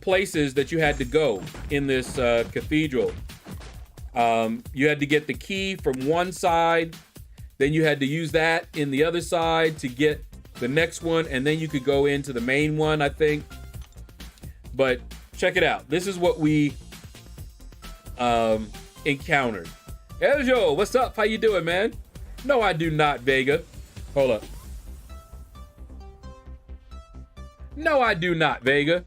Speaker 1: places that you had to go in this cathedral. You had to get the key from one side. Then you had to use that in the other side to get the next one. And then you could go into the main one, I think. But check it out. This is what we encountered. Eljo, what's up? How you doing, man? No, I do not, Vega. Hold up. No, I do not, Vega.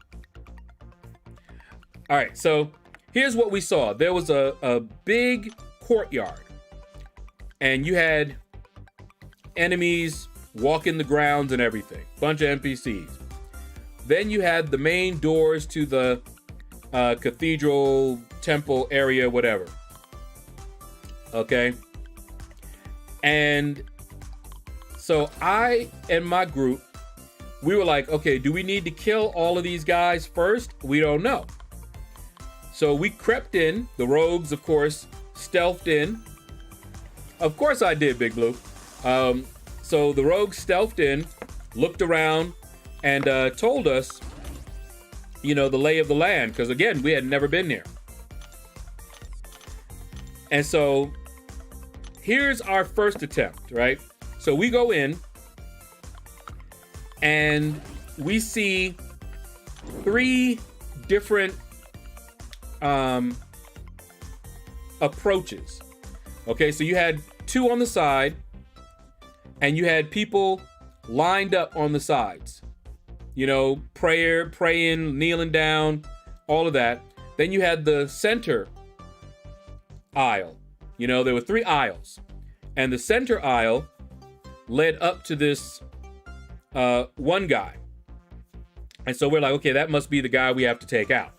Speaker 1: All right, so here's what we saw. There was a big courtyard, and you had enemies walking the grounds and everything. Bunch of NPCs. Then you had the main doors to the cathedral, temple area, whatever. Okay. And so I and my group, we were like, okay, do we need to kill all of these guys first? We don't know. So we crept in. The rogues, of course, stealthed in. Of course I did, Big Blue. So the rogues stealthed in, looked around, and told us, you know, the lay of the land. Because, again, we had never been there. And so here's our first attempt, right? So we go in, and we see 3 different approaches. Okay, so you had 2 on the side, and you had people lined up on the sides. You know, praying, kneeling down, all of that. Then you had the center aisle. You know, there were 3 aisles, and the center aisle led up to this one guy. And so we're like, okay, that must be the guy we have to take out.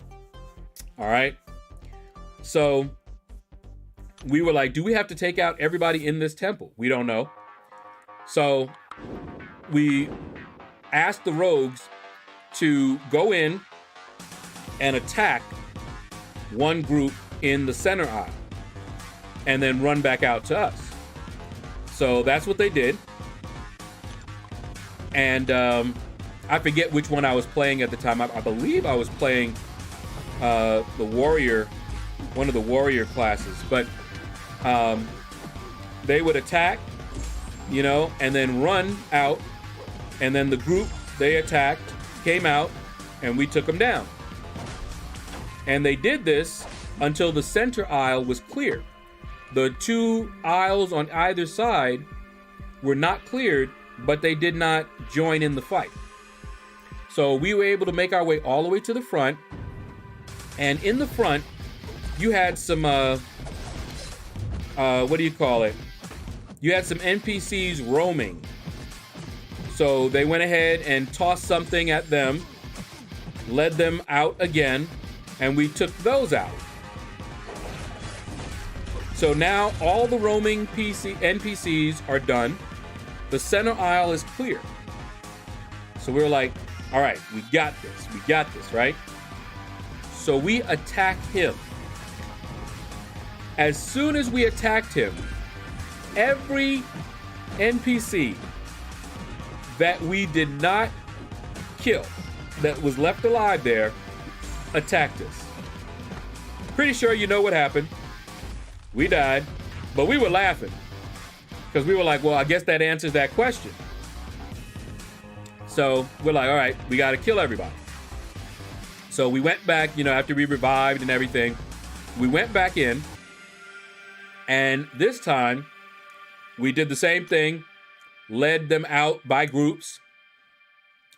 Speaker 1: All right. So we were like, do we have to take out everybody in this temple? We don't know. So we asked the rogues to go in and attack one group in the center aisle and then run back out to us. So that's what they did. And I forget which one I was playing at the time. I believe I was playing the warrior, one of the warrior classes. But they would attack, you know, and then run out. And then the group they attacked came out, and we took them down. And they did this until the center aisle was clear. The 2 aisles on either side were not cleared, but they did not join in the fight. So we were able to make our way all the way to the front. And in the front, you had some, what do you call it? You had some NPCs roaming. So they went ahead and tossed something at them, led them out again, and we took those out. So now all the roaming NPCs are done. The center aisle is clear. So we were like, all right, we got this, right? So we attacked him. As soon as we attacked him, every NPC that we did not kill, that was left alive there, attacked us. Pretty sure you know what happened. We died, but we were laughing because we were like, well, I guess that answers that question. So we're like, all right, we got to kill everybody. So we went back, you know, after we revived and everything, we went back in, and this time we did the same thing, led them out by groups,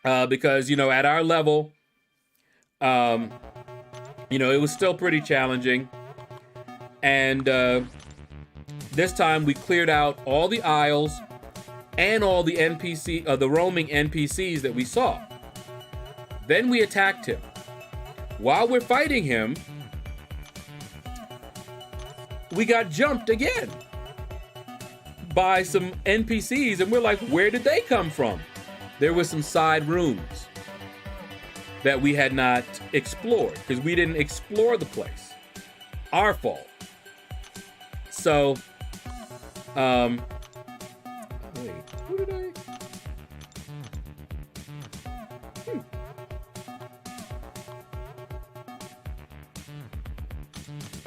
Speaker 1: because, you know, at our level, you know, it was still pretty challenging. And this time we cleared out all the aisles and all the the roaming NPCs that we saw. Then we attacked him. While we're fighting him, we got jumped again by some NPCs, and we're like, where did they come from? There were some side rooms that we had not explored because we didn't explore the place. Our fault. So, wait, who did I?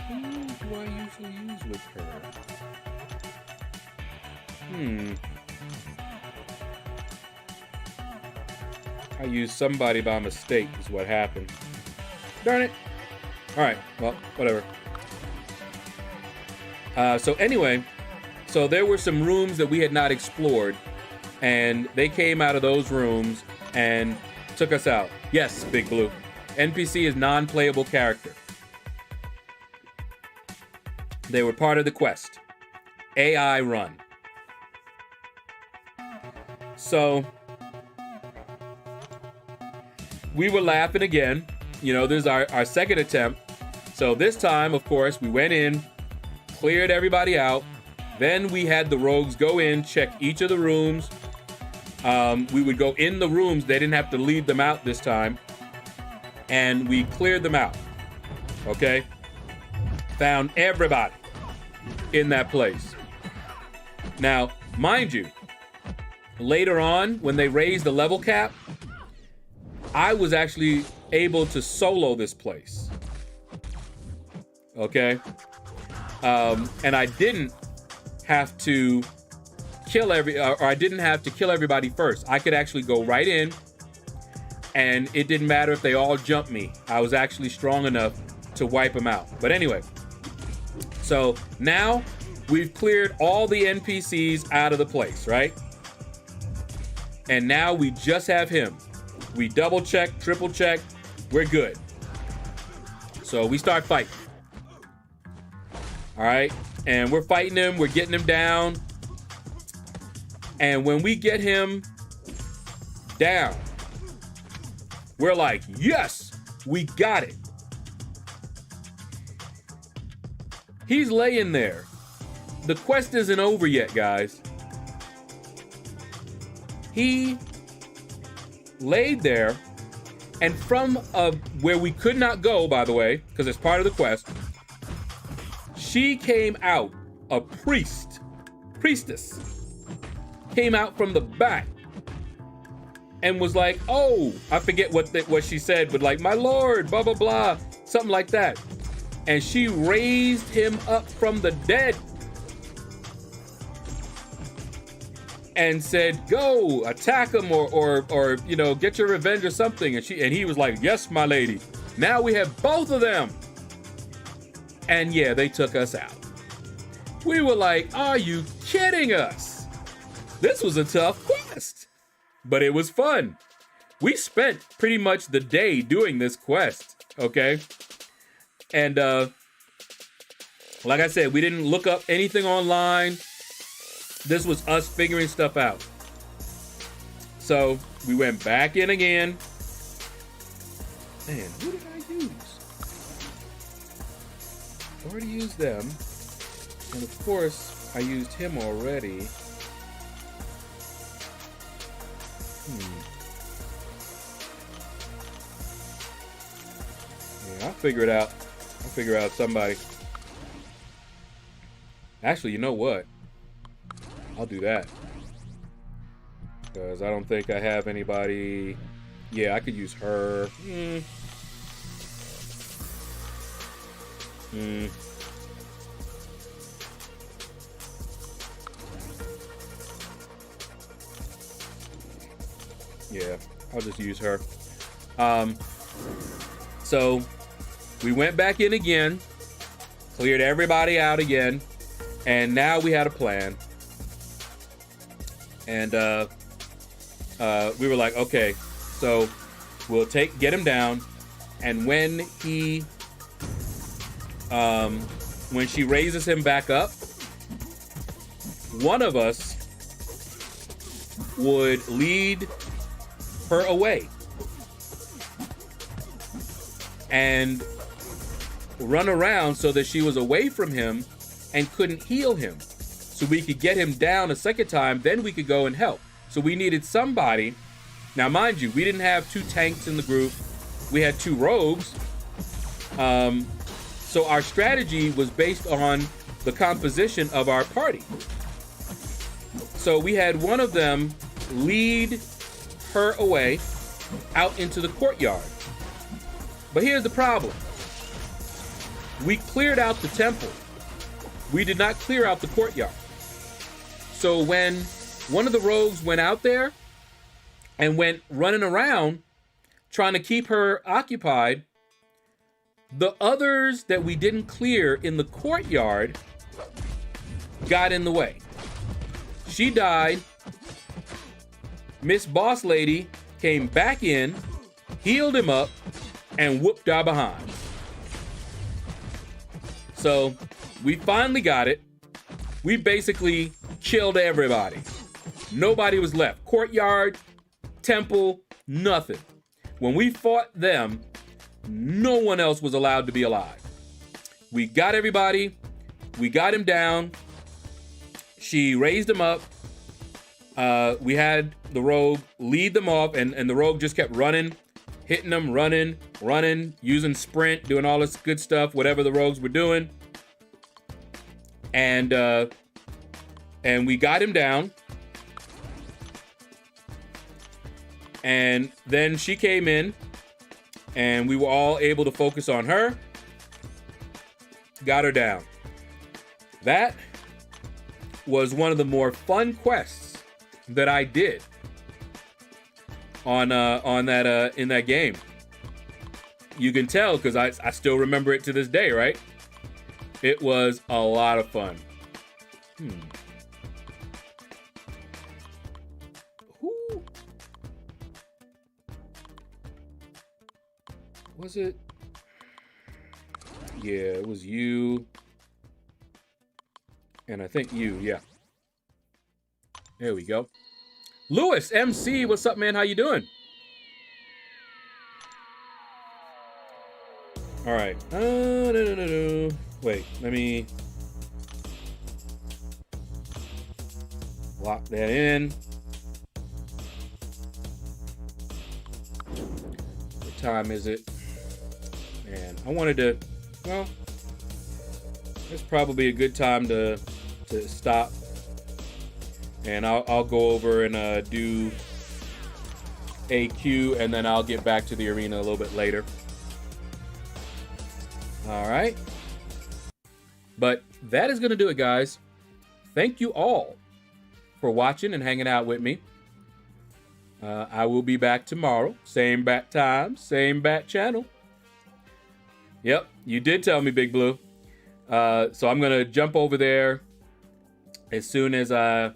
Speaker 1: Who do I usually use with her? I used somebody by mistake is what happened. Darn it. All right, well, whatever. So anyway, so there were some rooms that we had not explored, and they came out of those rooms and took us out. Yes, Big Blue. NPC is non-playable character. They were part of the quest. AI run. So we were laughing again. You know, this is our second attempt. So this time, of course, we went in, cleared everybody out. Then we had the rogues go in, check each of the rooms. We would go in the rooms. They didn't have to lead them out this time. And we cleared them out. Okay? Found everybody in that place. Now, mind you, later on, when they raised the level cap, I was actually able to solo this place. Okay? And I didn't have to kill I didn't have to kill everybody first. I could actually go right in, and it didn't matter if they all jumped me. I was actually strong enough to wipe them out. But anyway, so now we've cleared all the NPCs out of the place, right? And now we just have him. We double check, triple check, we're good. So we start fighting. All right, and we're fighting him, we're getting him down. And when we get him down, we're like, yes, we got it. He's laying there. The quest isn't over yet, guys. He laid there, and from where we could not go, by the way, because it's part of the quest, she came out, a priestess, came out from the back and was like, oh, I forget what she said, but like, my lord, blah, blah, blah, something like that. And she raised him up from the dead and said, go attack him or you know, get your revenge or something. And he was like, yes, my lady. Now we have both of them. And yeah, they took us out. We were like, are you kidding us? This was a tough quest, but it was fun. We spent pretty much the day doing this quest, okay? And like I said, we didn't look up anything online. This was us figuring stuff out. So we went back in again. Man, who did I use? I already used them. And of course, I used him already. Yeah, I'll figure it out. I'll figure out somebody. Actually, you know what? I'll do that. Because I don't think I have anybody. Yeah, I could use her. Yeah, I'll just use her. So we went back in again, cleared everybody out again, and now we had a plan. And we were like, okay, so we'll get him down, and when she raises him back up, one of us would lead her away and run around so that she was away from him and couldn't heal him, so we could get him down a second time. Then we could go and help. So we needed somebody. Now, mind you, we didn't have 2 tanks in the group. We had 2 rogues. So our strategy was based on the composition of our party. So we had one of them lead her away out into the courtyard. But here's the problem. We cleared out the temple. We did not clear out the courtyard. So when one of the rogues went out there and went running around trying to keep her occupied, the others that we didn't clear in the courtyard got in the way. She died. Miss Boss Lady came back in, healed him up, and whooped our behind. So we finally got it. We basically killed everybody. Nobody was left. Courtyard, temple, nothing. When we fought them, no one else was allowed to be alive. We got everybody. We got him down. She raised him up. We had the rogue lead them off, and the rogue just kept running, hitting them, running, using sprint, doing all this good stuff, whatever the rogues were doing. And we got him down. And then she came in, and we were all able to focus on her. Got her down. That was one of the more fun quests that I did on that in that game. You can tell because I still remember it to this day, right? It was a lot of fun. Who was it? Yeah, it was you. And I think you, yeah. There we go. Lewis, MC, what's up, man? How you doing? All right. No. Wait, let me lock that in. What time is it? Man, I wanted to, well, it's probably a good time to stop. And I'll go over and do AQ, and then I'll get back to the arena a little bit later. All right. But that is going to do it, guys. Thank you all for watching and hanging out with me. I will be back tomorrow. Same bat time, same bat channel. Yep, you did tell me, Big Blue. So I'm going to jump over there as soon as I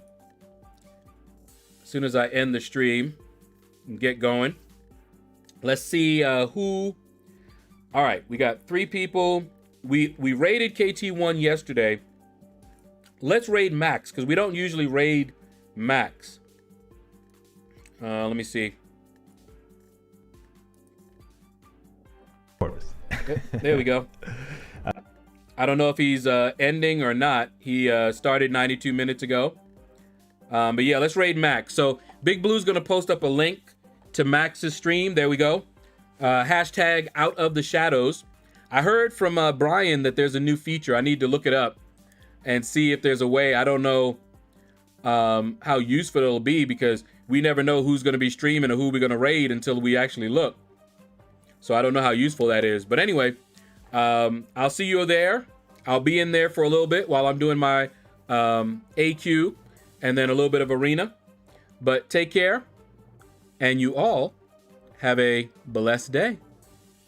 Speaker 1: end the stream and get going. Let's see who. All right, we got 3 people. We raided KT1 yesterday. Let's raid Max because we don't usually raid Max. Let me see. There we go. I don't know if he's ending or not. He started 92 minutes ago. But yeah, let's raid Max. So Big Blue's gonna post up a link to Max's stream. There we go. Hashtag out of the shadows. I heard from Brian that there's a new feature. I need to look it up and see if there's a way. I don't know how useful it'll be because we never know who's gonna be streaming or who we're gonna raid until we actually look. So I don't know how useful that is. But anyway, I'll see you there. I'll be in there for a little bit while I'm doing my AQ and then a little bit of arena. But take care, and you all have a blessed day.